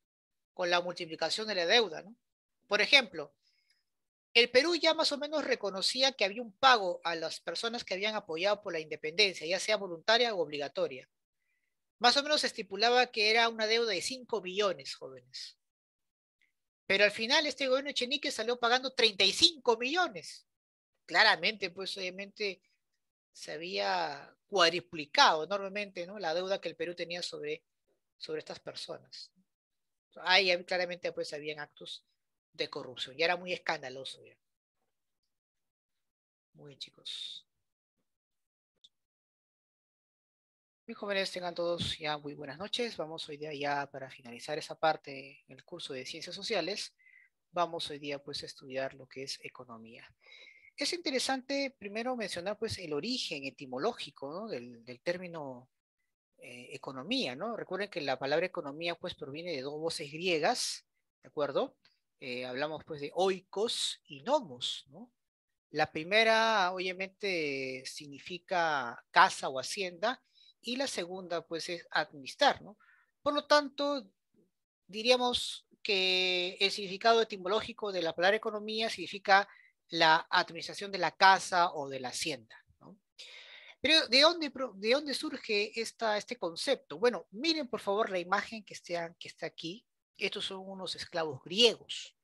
con la multiplicación de la deuda, ¿no? Por ejemplo, el Perú ya más o menos reconocía que había un pago a las personas que habían apoyado por la independencia, ya sea voluntaria o obligatoria. Más o menos se estipulaba que era una deuda de 5 billones, jóvenes. Pero al final este gobierno de Echenique salió pagando 35 millones. Claramente, pues obviamente se había cuadriplicado enormemente, ¿no? La deuda que el Perú tenía sobre estas personas. Ahí claramente pues habían actos de corrupción. Ya era muy escandaloso. Ya. Muy bien, chicos. Mis jóvenes, tengan todos ya muy buenas noches. Vamos hoy día ya para finalizar esa parte en el curso de Ciencias Sociales. Vamos hoy día pues a estudiar lo que es economía. Es interesante primero mencionar pues el origen etimológico, ¿no? del término economía, ¿no? Recuerden que la palabra economía pues proviene de dos voces griegas, ¿de acuerdo? Hablamos pues de oikos y nomos, ¿no? La primera obviamente significa casa o hacienda y la segunda pues es administrar, ¿no? Por lo tanto, diríamos que el significado etimológico de la palabra economía significa la administración de la casa o de la hacienda, ¿no? Pero ¿de dónde surge este concepto? Bueno, miren por favor la imagen que está aquí. Estos son unos esclavos griegos.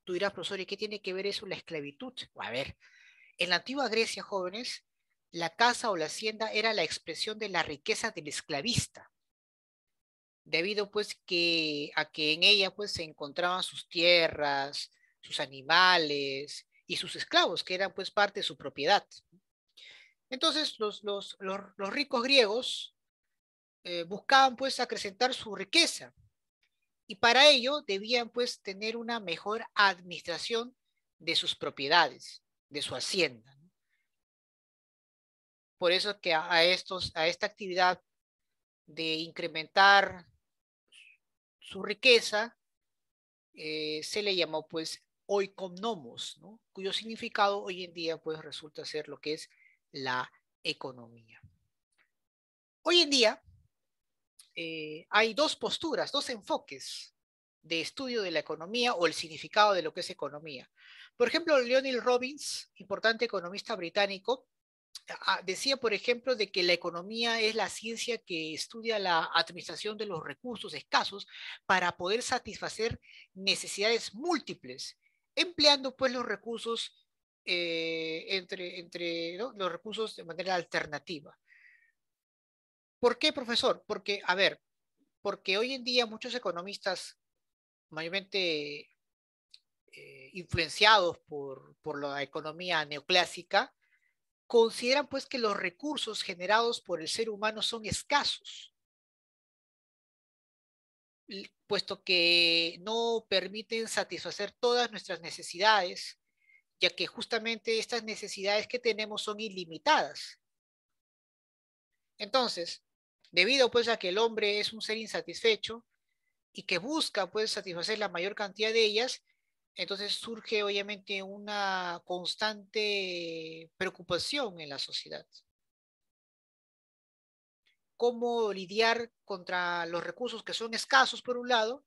Tú dirás, profesor, ¿y qué tiene que ver eso con la esclavitud? A ver, en la antigua Grecia, jóvenes, la casa o la hacienda era la expresión de la riqueza del esclavista, debido pues a que en ella pues se encontraban sus tierras, sus animales y sus esclavos, que eran pues parte de su propiedad. Entonces los ricos griegos buscaban pues acrecentar su riqueza y para ello debían pues tener una mejor administración de sus propiedades, de su hacienda. Por eso que a esta actividad de incrementar su riqueza se le llamó pues oikonomos, ¿no? Cuyo significado hoy en día pues resulta ser lo que es la economía. Hoy en día hay dos posturas, dos enfoques de estudio de la economía o el significado de lo que es economía. Por ejemplo, Leonard Robbins, importante economista británico, decía, por ejemplo, de que la economía es la ciencia que estudia la administración de los recursos escasos para poder satisfacer necesidades múltiples, empleando pues los recursos ¿no? los recursos de manera alternativa. ¿Por qué, profesor? Porque, a ver, porque hoy en día muchos economistas, mayormente influenciados por la economía neoclásica, consideran pues que los recursos generados por el ser humano son escasos, puesto que no permiten satisfacer todas nuestras necesidades, ya que justamente estas necesidades que tenemos son ilimitadas. Entonces, debido pues a que el hombre es un ser insatisfecho y que busca pues satisfacer la mayor cantidad de ellas, entonces surge obviamente una constante preocupación en la sociedad. Cómo lidiar contra los recursos que son escasos, por un lado,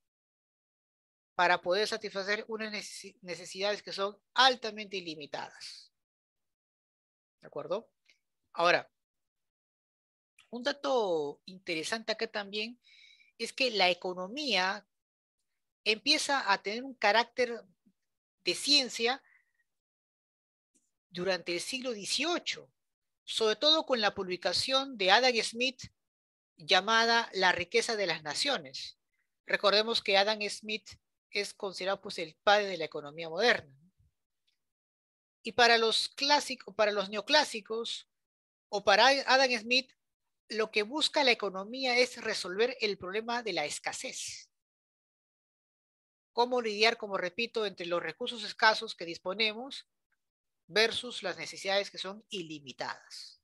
para poder satisfacer unas necesidades que son altamente ilimitadas. ¿De acuerdo? Ahora, un dato interesante acá también es que la economía empieza a tener un carácter de ciencia durante el siglo XVIII, sobre todo con la publicación de Adam Smith llamada La riqueza de las naciones. Recordemos que Adam Smith es considerado pues el padre de la economía moderna. Y para los clásicos, para los neoclásicos o para Adam Smith, lo que busca la economía es resolver el problema de la escasez. Cómo lidiar, como repito, entre los recursos escasos que disponemos versus las necesidades que son ilimitadas.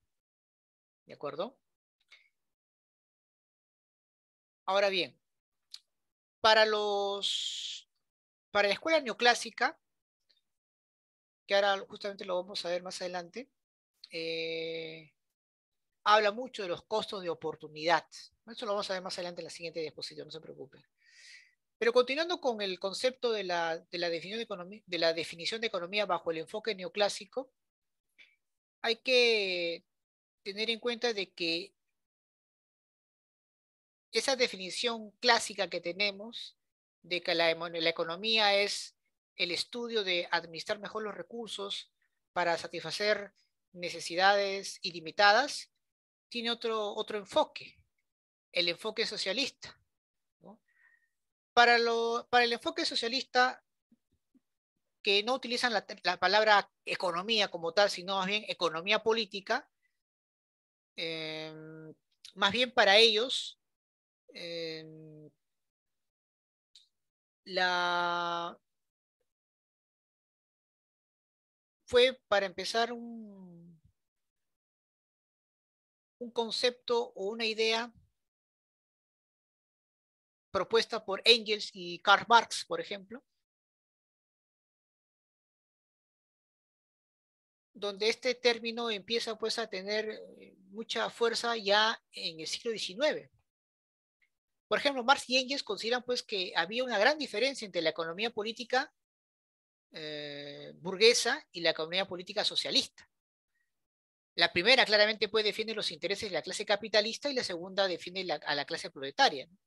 ¿De acuerdo? Ahora bien, para la escuela neoclásica, que ahora justamente lo vamos a ver más adelante, habla mucho de los costos de oportunidad. Eso lo vamos a ver más adelante en la siguiente diapositiva, no se preocupen. Pero continuando con el concepto de la definición de economía bajo el enfoque neoclásico, hay que tener en cuenta de que esa definición clásica que tenemos de que la economía es el estudio de administrar mejor los recursos para satisfacer necesidades ilimitadas, tiene otro enfoque, el enfoque socialista, ¿no? Para el enfoque socialista, que no utilizan la palabra economía como tal, sino más bien economía política, más bien para ellos, eh, la, fue para empezar un concepto o una idea propuesta por Engels y Karl Marx, por ejemplo, donde este término empieza pues a tener mucha fuerza ya en el siglo XIX. Por ejemplo, Marx y Engels consideran pues que había una gran diferencia entre la economía política burguesa y la economía política socialista. La primera claramente pues defiende los intereses de la clase capitalista y la segunda defiende a la clase proletaria, ¿no?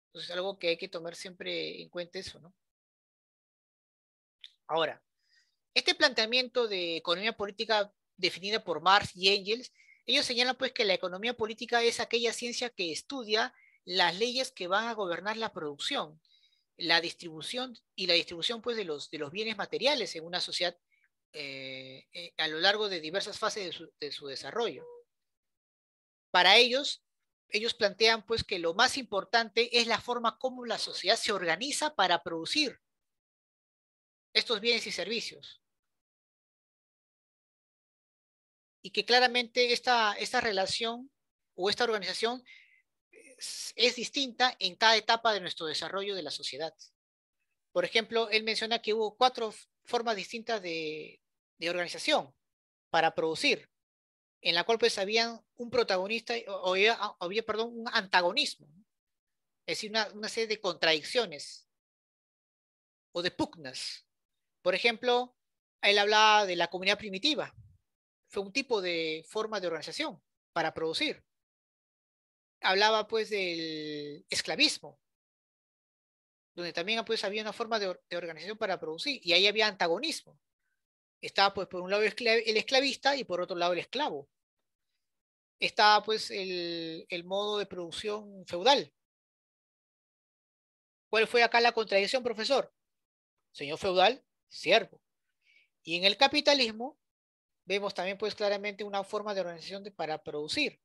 Entonces es algo que hay que tomar siempre en cuenta eso, ¿no? Ahora, este planteamiento de economía política definida por Marx y Engels, ellos señalan pues que la economía política es aquella ciencia que estudia las leyes que van a gobernar la producción, la distribución y la distribución pues de los bienes materiales en una sociedad a lo largo de diversas fases de su desarrollo. Para ellos plantean pues que lo más importante es la forma como la sociedad se organiza para producir estos bienes y servicios. Y que claramente esta relación o esta organización es distinta en cada etapa de nuestro desarrollo de la sociedad. Por ejemplo, él menciona que hubo 4 formas distintas de organización para producir, en la cual pues había un protagonista o había, perdón, un antagonismo, ¿no? Es decir, una serie de contradicciones o de pugnas. Por ejemplo, él hablaba de la comunidad primitiva, fue un tipo de forma de organización para producir. Hablaba pues del esclavismo, donde también pues había una forma de organización para producir, y ahí había antagonismo. Estaba pues por un lado el esclavista y por otro lado el esclavo. Estaba pues el modo de producción feudal. ¿Cuál fue acá la contradicción, profesor? Señor feudal, siervo. Y en el capitalismo vemos también pues claramente una forma de organización para producir,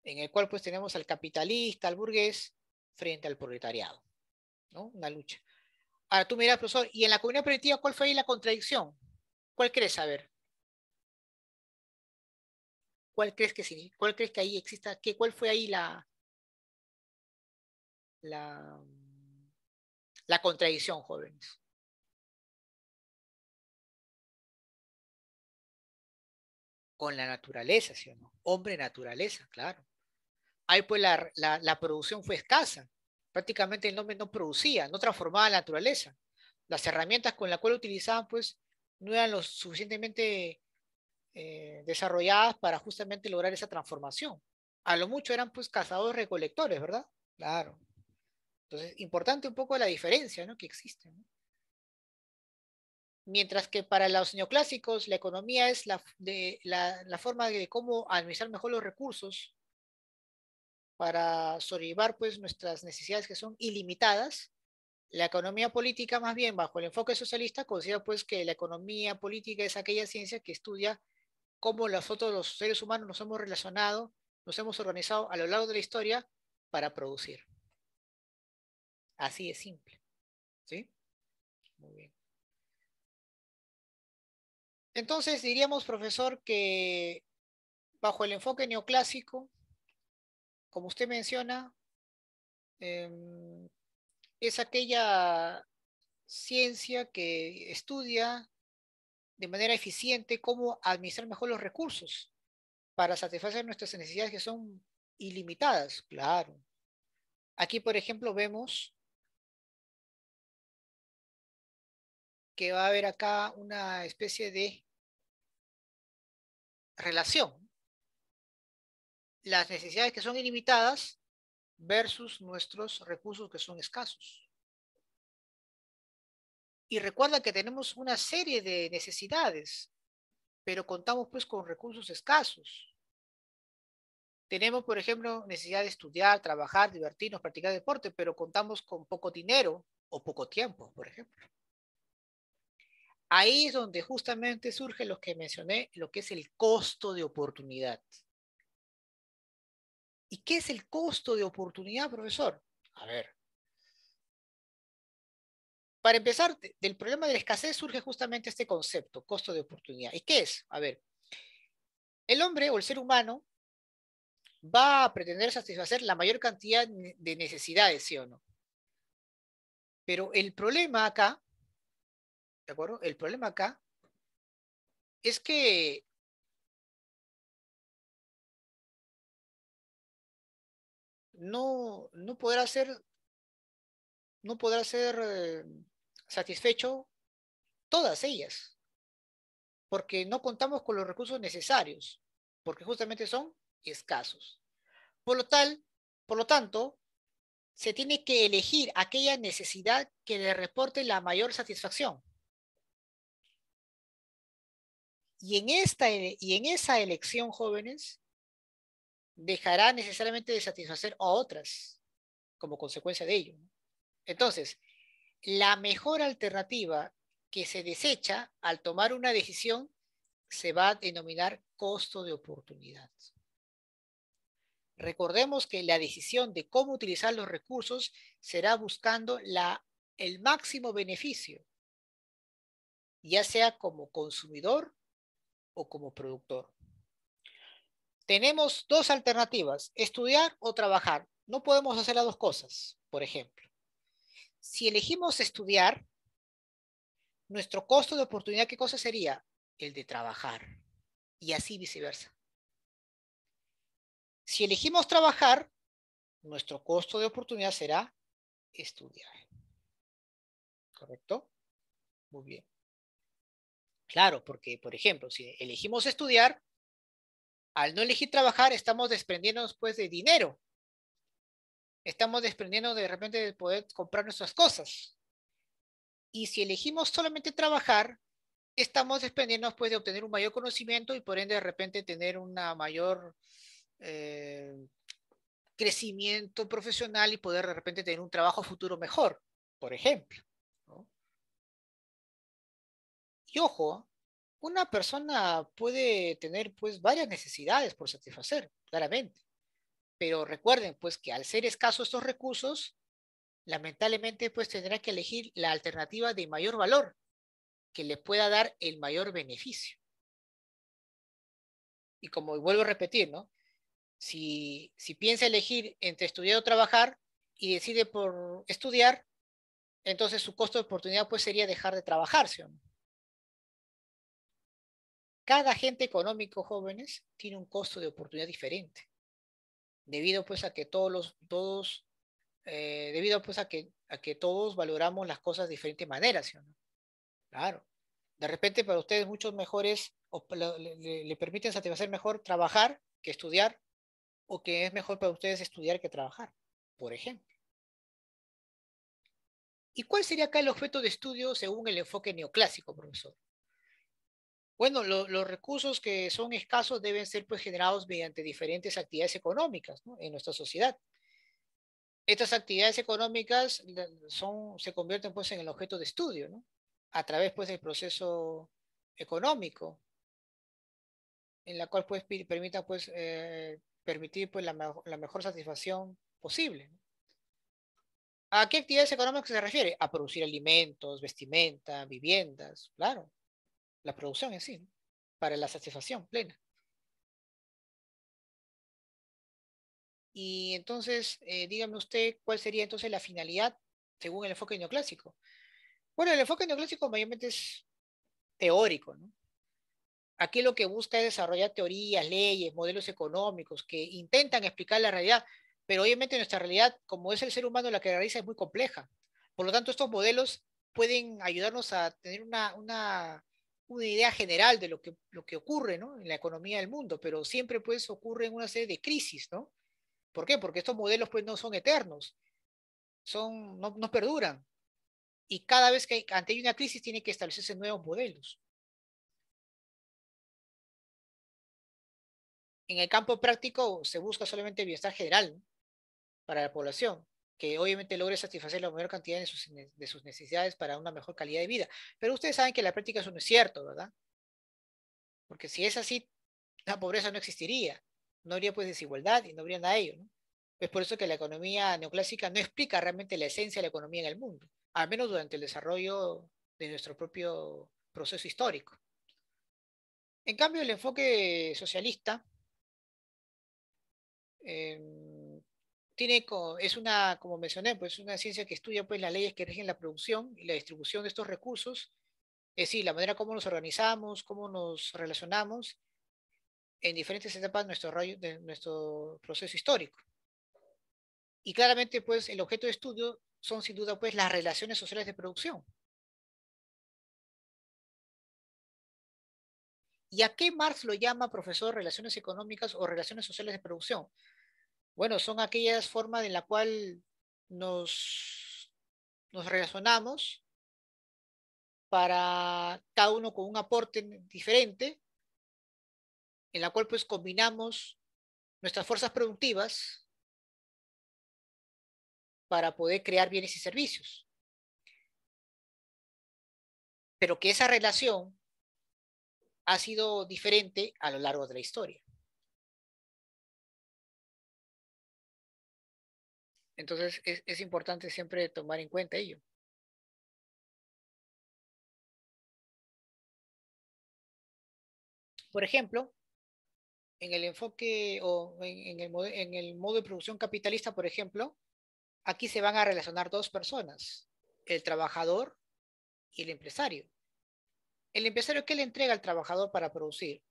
en el cual pues tenemos al capitalista, al burgués, frente al proletariado, ¿no? Una lucha. Ahora tú miras, profesor, y en la comunidad primitiva, ¿cuál fue ahí la contradicción? ¿Cuál crees saber? ¿Cuál crees que ahí exista? ¿Cuál fue ahí la, la contradicción, jóvenes? Con la naturaleza, ¿sí o no? Hombre naturaleza, claro. Ahí pues la producción fue escasa. Prácticamente el hombre no producía, no transformaba la naturaleza. Las herramientas con las cuales utilizaban pues no eran lo suficientemente desarrolladas para justamente lograr esa transformación. A lo mucho eran pues cazadores recolectores, ¿verdad? Claro. Entonces, importante un poco la diferencia, ¿no?, que existe, ¿no? Mientras que para los neoclásicos la economía es la forma de cómo administrar mejor los recursos para sobrellevar pues nuestras necesidades que son ilimitadas. La economía política, más bien bajo el enfoque socialista, considera pues que la economía política es aquella ciencia que estudia cómo nosotros los seres humanos nos hemos relacionado, nos hemos organizado a lo largo de la historia para producir. Así de simple, ¿sí? Muy bien. Entonces diríamos, profesor, que bajo el enfoque neoclásico, como usted menciona, eh, es aquella ciencia que estudia de manera eficiente cómo administrar mejor los recursos para satisfacer nuestras necesidades que son ilimitadas, claro. Aquí, por ejemplo, vemos que va a haber acá una especie de relación. Las necesidades que son ilimitadas versus nuestros recursos que son escasos. Y recuerda que tenemos una serie de necesidades, pero contamos pues con recursos escasos. Tenemos, por ejemplo, necesidad de estudiar, trabajar, divertirnos, practicar deporte, pero contamos con poco dinero o poco tiempo, por ejemplo. Ahí es donde justamente surge lo que mencioné, lo que es el costo de oportunidad. ¿Y qué es el costo de oportunidad, profesor? A ver. Para empezar, del problema de la escasez surge justamente este concepto, costo de oportunidad. ¿Y qué es? A ver, el hombre o el ser humano va a pretender satisfacer la mayor cantidad de necesidades, ¿sí o no? Pero el problema acá, ¿de acuerdo? El problema acá es que no podrá ser, no podrá ser satisfecho todas ellas, porque no contamos con los recursos necesarios, porque justamente son escasos. Por lo tal, por lo tanto, se tiene que elegir aquella necesidad que le reporte la mayor satisfacción. Y en esa elección, jóvenes, dejará necesariamente de satisfacer a otras como consecuencia de ello. Entonces, la mejor alternativa que se desecha al tomar una decisión se va a denominar costo de oportunidad. Recordemos que la decisión de cómo utilizar los recursos será buscando el máximo beneficio, ya sea como consumidor o como productor. Tenemos dos alternativas, estudiar o trabajar. No podemos hacer las dos cosas, por ejemplo. Si elegimos estudiar, nuestro costo de oportunidad, ¿qué cosa sería? El de trabajar. Y así viceversa. Si elegimos trabajar, nuestro costo de oportunidad será estudiar. ¿Correcto? Muy bien. Claro, porque, por ejemplo, si elegimos estudiar, al no elegir trabajar, estamos desprendiéndonos pues de dinero. Estamos desprendiendo de repente de poder comprar nuestras cosas. Y si elegimos solamente trabajar, estamos desprendiéndonos pues de obtener un mayor conocimiento y por ende de repente tener una mayor eh, crecimiento profesional y poder de repente tener un trabajo futuro mejor, por ejemplo, ¿no? Y ojo, una persona puede tener pues varias necesidades por satisfacer, claramente, pero recuerden pues que al ser escasos estos recursos, lamentablemente pues tendrá que elegir la alternativa de mayor valor que le pueda dar el mayor beneficio. Y como vuelvo a repetir, ¿no? Si piensa elegir entre estudiar o trabajar y decide por estudiar, entonces su costo de oportunidad pues sería dejar de trabajar, ¿sí o no? Cada agente económico, jóvenes, tiene un costo de oportunidad diferente, debido pues a que debido pues a que todos valoramos las cosas de diferentes maneras, ¿sí o no? Claro. De repente para ustedes muchos mejores le permiten satisfacer mejor trabajar que estudiar, o que es mejor para ustedes estudiar que trabajar, por ejemplo. ¿Y cuál sería acá el objeto de estudio según el enfoque neoclásico, profesor? Bueno, los recursos que son escasos deben ser pues generados mediante diferentes actividades económicas, ¿no?, en nuestra sociedad. Estas actividades económicas se convierten pues en el objeto de estudio, ¿no?, a través pues del proceso económico, en la cual pues permita pues permitir pues la mejor satisfacción posible, ¿no? ¿A qué actividades económicas se refiere? A producir alimentos, vestimenta, viviendas, claro, la producción en sí, ¿no?, para la satisfacción plena. Y entonces, dígame usted cuál sería entonces la finalidad según el enfoque neoclásico. Bueno, el enfoque neoclásico mayormente es teórico, ¿no? Aquí lo que busca es desarrollar teorías, leyes, modelos económicos que intentan explicar la realidad, pero obviamente nuestra realidad, como es el ser humano la que la realiza, es muy compleja. Por lo tanto, estos modelos pueden ayudarnos a tener una idea general de lo que ocurre, ¿no?, en la economía del mundo, pero siempre pues ocurre en una serie de crisis, ¿no? ¿Por qué? Porque estos modelos pues no son eternos, no perduran. Y cada vez que ante una crisis tiene que establecerse nuevos modelos. En el campo práctico se busca solamente el bienestar general, ¿no?, para la población, que obviamente logre satisfacer la mayor cantidad de sus necesidades para una mejor calidad de vida. Pero ustedes saben que en la práctica eso no es cierto, ¿verdad? Porque si es así, la pobreza no existiría, no habría pues desigualdad y no habría nada de ello, ¿no? Es por eso que la economía neoclásica no explica realmente la esencia de la economía en el mundo, al menos durante el desarrollo de nuestro propio proceso histórico. En cambio, el enfoque socialista es una, como mencioné, pues una ciencia que estudia pues las leyes que rigen la producción y la distribución de estos recursos, es decir, la manera como nos organizamos, cómo nos relacionamos en diferentes etapas de nuestro proceso histórico. Y claramente, pues, el objeto de estudio son sin duda, pues, las relaciones sociales de producción. ¿Y a qué Marx lo llama profesor relaciones económicas o relaciones sociales de producción? Bueno, son aquellas formas en la cual nos relacionamos para cada uno con un aporte diferente, en la cual pues combinamos nuestras fuerzas productivas para poder crear bienes y servicios. Pero que esa relación ha sido diferente a lo largo de la historia. Entonces es importante siempre tomar en cuenta ello. Por ejemplo, en el enfoque o en el modo de producción capitalista, por ejemplo, aquí se van a relacionar dos personas, el trabajador y el empresario. El empresario, ¿qué le entrega al trabajador para producir?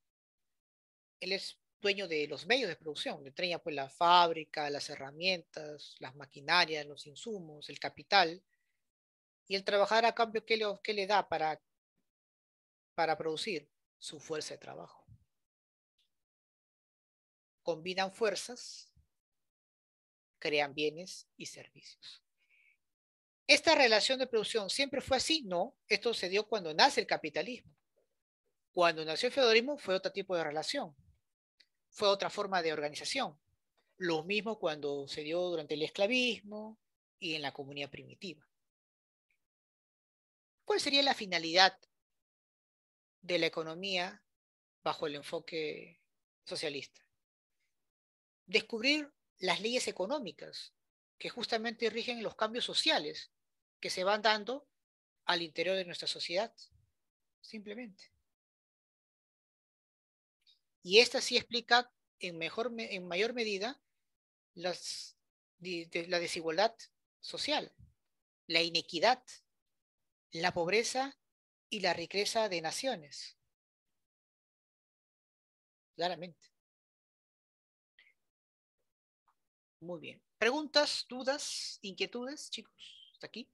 Él es dueño de los medios de producción, le entrega pues la fábrica, las herramientas, las maquinarias, los insumos, el capital. Y el trabajador a cambio, qué le da para producir? Su fuerza de trabajo. Combinan fuerzas, crean bienes y servicios. ¿Esta relación de producción siempre fue así? No, esto se dio cuando nace el capitalismo. Cuando nació el feudalismo fue otro tipo de relación, fue otra forma de organización. Lo mismo cuando se dio durante el esclavismo y en la comunidad primitiva. ¿Cuál sería la finalidad de la economía bajo el enfoque socialista? Descubrir las leyes económicas que justamente rigen los cambios sociales que se van dando al interior de nuestra sociedad, simplemente. Y esta sí explica en mayor medida la desigualdad social, la inequidad, la pobreza y la riqueza de naciones, claramente. Muy bien. ¿Preguntas, dudas, inquietudes, chicos? ¿Hasta aquí?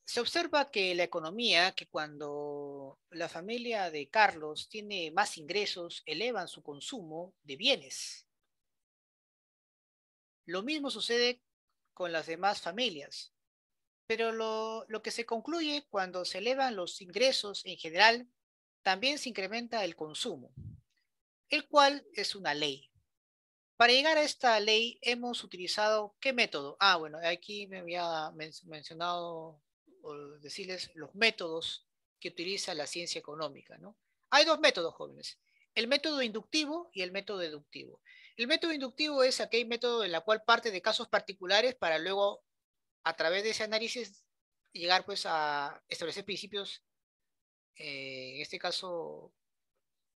Se observa que la economía, que cuando la familia de Carlos tiene más ingresos, elevan su consumo de bienes. Lo mismo sucede con las demás familias, pero lo que se concluye cuando se elevan los ingresos en general, también se incrementa el consumo, el cual es una ley. Para llegar a esta ley hemos utilizado, ¿qué método? Ah, bueno, aquí me había mencionado o decirles los métodos que utiliza la ciencia económica, ¿no? Hay dos métodos, jóvenes, el método inductivo y el método deductivo. El método inductivo es aquel método en el cual parte de casos particulares para luego, a través de ese análisis, llegar pues a establecer principios, en este caso,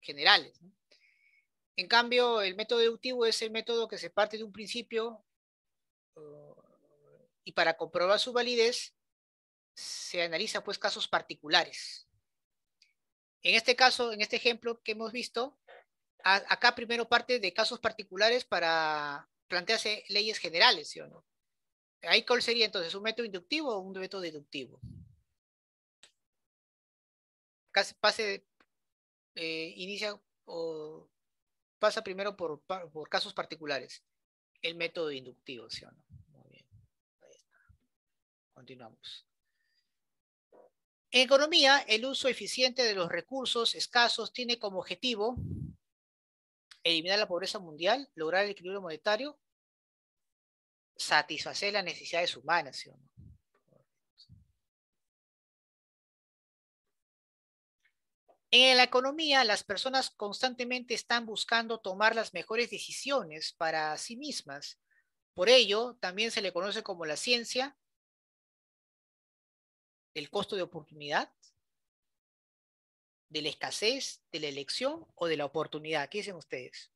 generales, ¿no? En cambio, el método deductivo es el método que se parte de un principio y para comprobar su validez se analiza pues casos particulares. En este caso, en este ejemplo que hemos visto, acá primero parte de casos particulares para plantearse leyes generales, ¿sí o no? Ahí cuál sería entonces, ¿un método inductivo o un método deductivo? Pase, inicia o pasa primero por casos particulares. El método inductivo, ¿sí o no? Muy bien. Ahí está. Continuamos. En economía, el uso eficiente de los recursos escasos tiene como objetivo eliminar la pobreza mundial, lograr el equilibrio monetario, satisfacer las necesidades humanas, ¿sí o no? En la economía, las personas constantemente están buscando tomar las mejores decisiones para sí mismas. Por ello, también se le conoce como la ciencia del costo de oportunidad, de la escasez, de la elección o de la oportunidad. ¿Qué dicen ustedes?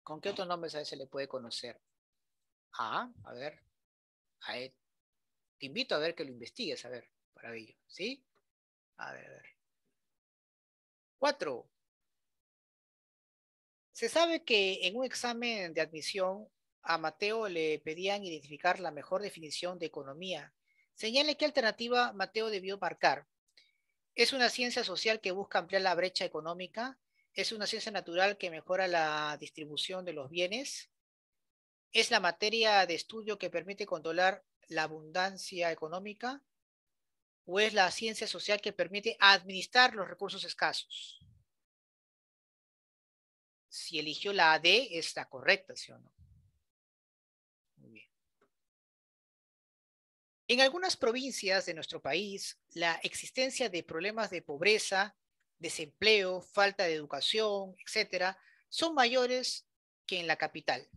¿Con qué otro nombre se le puede conocer? Ah, a ver, te invito a ver que lo investigues, a ver, para ello, ¿sí? A ver, a ver. 4. Se sabe que en un examen de admisión a Mateo le pedían identificar la mejor definición de economía. Señale qué alternativa Mateo debió marcar. ¿Es una ciencia social que busca ampliar la brecha económica? ¿Es una ciencia natural que mejora la distribución de los bienes? ¿Es la materia de estudio que permite controlar la abundancia económica? ¿O es la ciencia social que permite administrar los recursos escasos? Si eligió la D, es la correcta, ¿sí o no? Muy bien. En algunas provincias de nuestro país, la existencia de problemas de pobreza, desempleo, falta de educación, etcétera, son mayores que en la capital.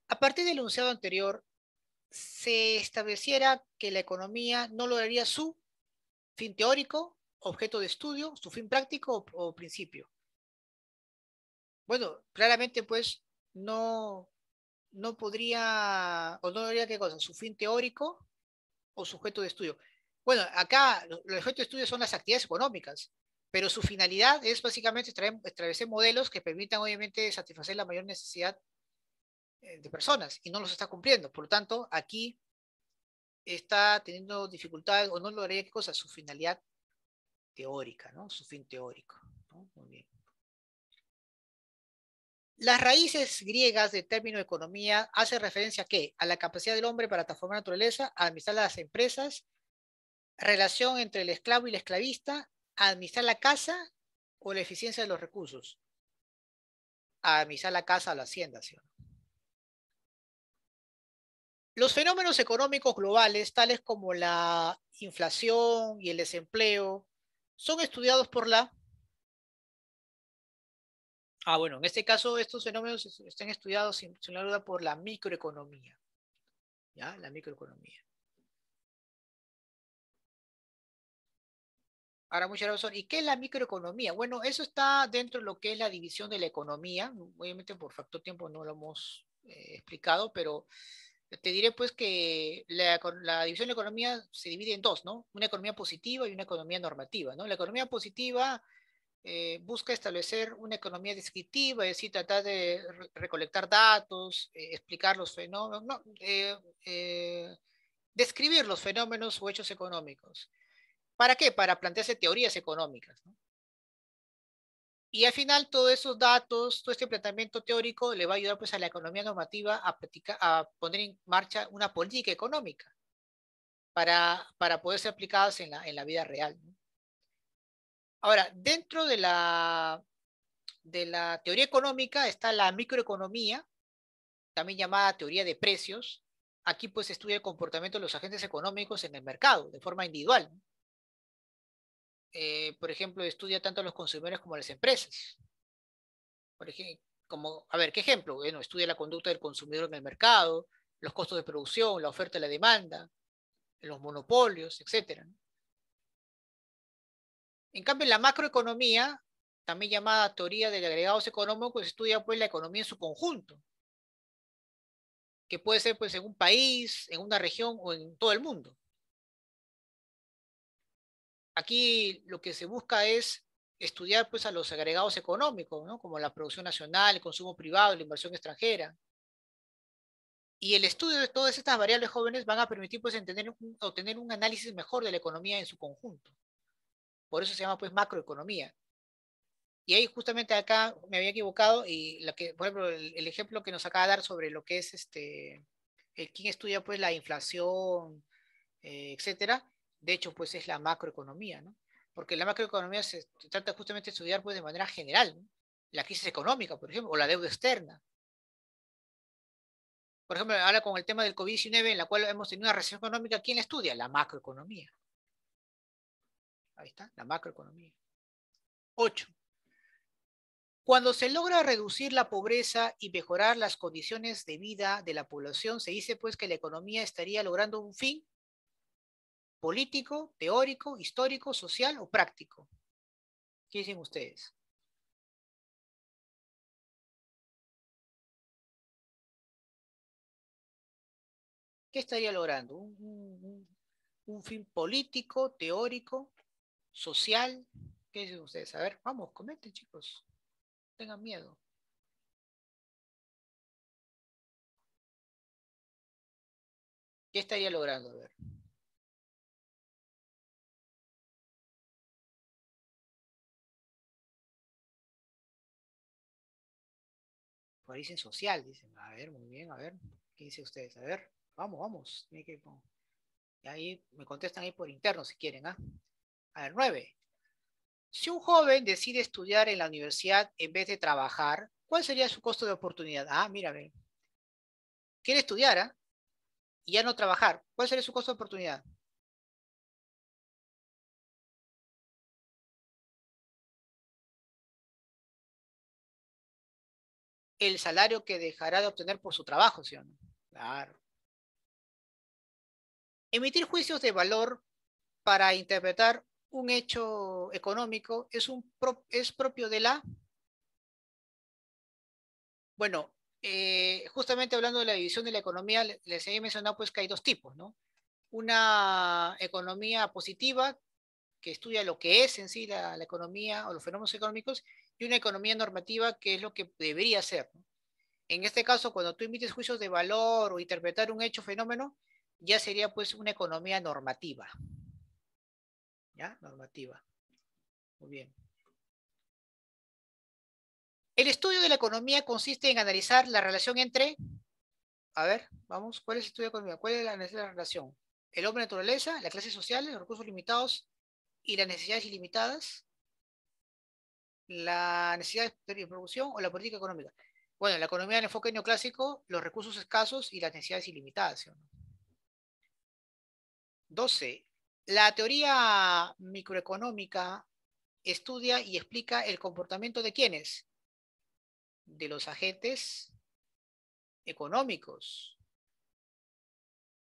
A partir del enunciado anterior, se estableciera que la economía no lograría su fin teórico, objeto de estudio, su fin práctico o principio. Bueno, claramente pues no, no podría, o no lograría qué cosa, su fin teórico o sujeto de estudio. Bueno, acá los objetos de estudio son las actividades económicas, pero su finalidad es básicamente establecer modelos que permitan obviamente satisfacer la mayor necesidad de personas y no los está cumpliendo. Por lo tanto, aquí está teniendo dificultades o no lograría qué cosa, su finalidad teórica, ¿no? Su fin teórico, ¿no? Muy bien. Las raíces griegas del término economía hacen referencia a qué? A la capacidad del hombre para transformar la naturaleza, a administrar las empresas, relación entre el esclavo y el esclavista, a administrar la casa o la eficiencia de los recursos. A administrar la casa o la hacienda, ¿sí o no? Los fenómenos económicos globales, tales como la inflación y el desempleo, son estudiados por la... Ah, bueno, en este caso estos fenómenos están estudiados sin duda por la microeconomía. ¿Ya? La microeconomía. Ahora, mucha razón. ¿Y qué es la microeconomía? Bueno, eso está dentro de lo que es la división de la economía. Obviamente por factor tiempo no lo hemos explicado, pero te diré pues que la división de la economía se divide en dos, ¿no? Una economía positiva y una economía normativa, ¿no? La economía positiva busca establecer una economía descriptiva, es decir, tratar de recolectar datos, explicar los fenómenos, no, describir los fenómenos o hechos económicos. ¿Para qué? Para plantearse teorías económicas, ¿no? Y al final todos esos datos, todo este planteamiento teórico le va a ayudar pues a la economía normativa a poner en marcha una política económica para poder ser aplicadas en la vida real, ¿no? Ahora, dentro de la teoría económica está la microeconomía, también llamada teoría de precios. Aquí pues se estudia el comportamiento de los agentes económicos en el mercado de forma individual, ¿no? Por ejemplo, estudia tanto a los consumidores como a las empresas. Por ejemplo, como, a ver, ¿qué ejemplo? Bueno, estudia la conducta del consumidor en el mercado, los costos de producción, la oferta y la demanda, los monopolios, etcétera, ¿no? En cambio, en la macroeconomía, también llamada teoría de agregados económicos, estudia pues la economía en su conjunto, que puede ser pues en un país, en una región o en todo el mundo. Aquí lo que se busca es estudiar pues a los agregados económicos, ¿no? Como la producción nacional, el consumo privado, la inversión extranjera. Y el estudio de todas estas variables jóvenes van a permitir pues obtener un análisis mejor de la economía en su conjunto. Por eso se llama pues macroeconomía. Y ahí justamente acá me había equivocado y por ejemplo, el ejemplo que nos acaba de dar sobre lo que es quién estudia pues la inflación, etcétera, de hecho pues es la macroeconomía, ¿no? Porque la macroeconomía se trata justamente de estudiar pues de manera general, ¿no? La crisis económica, por ejemplo, o la deuda externa. Por ejemplo, ahora con el tema del COVID-19, en la cual hemos tenido una recesión económica, ¿quién la estudia? La macroeconomía. Ahí está, la macroeconomía. 8. Cuando se logra reducir la pobreza y mejorar las condiciones de vida de la población, se dice pues que la economía estaría logrando un fin político, teórico, histórico, social o práctico. ¿Qué dicen ustedes? ¿Qué estaría logrando? ¿Un fin político, teórico, social? ¿Qué dicen ustedes? A ver, vamos, comenten, chicos. No tengan miedo. ¿Qué estaría logrando? A ver. Por ahí dicen social, dicen. A ver, muy bien, a ver. ¿Qué dicen ustedes? A ver, vamos, vamos. Y ahí me contestan ahí por interno si quieren, ¿ah? A ver, 9. Si un joven decide estudiar en la universidad en vez de trabajar, ¿cuál sería su costo de oportunidad? Ah, mírame. Quiere estudiar, ¿ah? Y ya no trabajar. ¿Cuál sería su costo de oportunidad? El salario que dejará de obtener por su trabajo, ¿sí o no? Claro. Emitir juicios de valor para interpretar un hecho económico es propio de la. Bueno, justamente hablando de la división de la economía, les he mencionado pues que hay dos tipos, ¿no? Una economía positiva, que estudia lo que es en sí la economía o los fenómenos económicos, y una economía normativa, que es lo que debería ser, ¿no? En este caso, cuando tú emites juicios de valor o interpretar un hecho fenómeno, ya sería pues una economía normativa. ¿Ya? Normativa. Muy bien. El estudio de la economía consiste en analizar la relación entre, a ver, vamos, ¿cuál es el estudio de economía? ¿Cuál es la relación? El hombre naturaleza, la clase social, los recursos limitados y las necesidades ilimitadas, la necesidad de producción o la política económica. Bueno, la economía en enfoque neoclásico, los recursos escasos y las necesidades ilimitadas. ¿Sí o no? 12. La teoría microeconómica estudia y explica el comportamiento de quiénes, de los agentes económicos,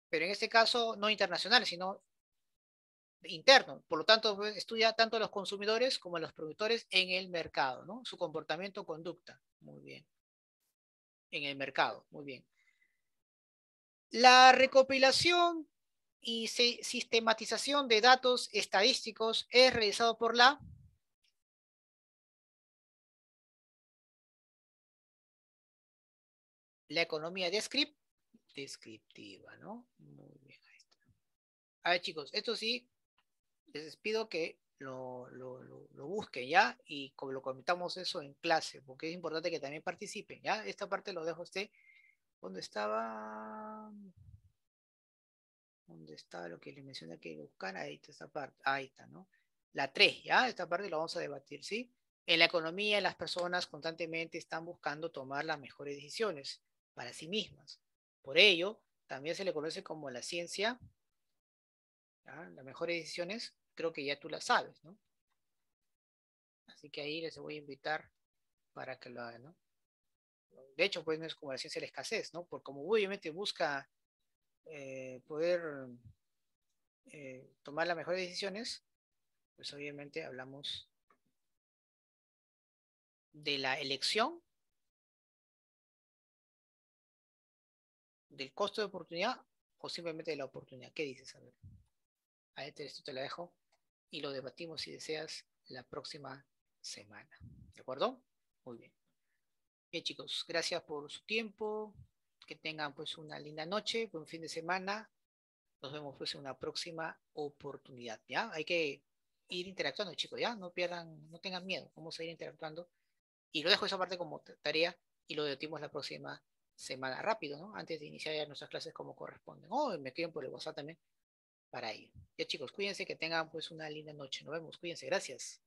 pero en este caso no internacionales, sino interno. Por lo tanto, pues, estudia tanto a los consumidores como a los productores en el mercado, ¿no? Su comportamiento, conducta. Muy bien. En el mercado, muy bien. La recopilación y sistematización de datos estadísticos es realizado por la economía descriptiva, ¿no? Muy bien, ahí está. A ver, chicos, esto sí, les pido que lo busquen, ¿ya? Y como lo comentamos eso en clase, porque es importante que también participen, ¿ya? Esta parte lo dejo a usted. ¿Dónde estaba? ¿Dónde está lo que le mencioné que buscar? Ahí está esta parte. Ahí está, ¿no? La 3, ¿ya? Esta parte la vamos a debatir, ¿sí? En la economía, las personas constantemente están buscando tomar las mejores decisiones para sí mismas. Por ello, también se le conoce como la ciencia, ¿ya? Las mejores decisiones, creo que ya tú las sabes, ¿no? Así que ahí les voy a invitar para que lo hagan, ¿no? De hecho, pues no es como la ciencia de la escasez, ¿no? Porque como obviamente busca poder tomar las mejores decisiones, pues obviamente hablamos de la elección, del costo de oportunidad o simplemente de la oportunidad. ¿Qué dices? A ver, a esto te la dejo y lo debatimos si deseas la próxima semana. ¿De acuerdo? Muy bien. Bien, chicos, gracias por su tiempo. Que tengan pues una linda noche, buen fin de semana. Nos vemos pues en una próxima oportunidad, ¿ya? Hay que ir interactuando, chicos, ya, no pierdan, no tengan miedo, vamos a ir interactuando. Y lo dejo esa parte como tarea y lo debatimos la próxima semana, rápido, ¿no? Antes de iniciar ya nuestras clases como corresponden. Oh, me escriben por el WhatsApp también para ello. Ya chicos, cuídense, que tengan pues una linda noche. Nos vemos, cuídense, gracias.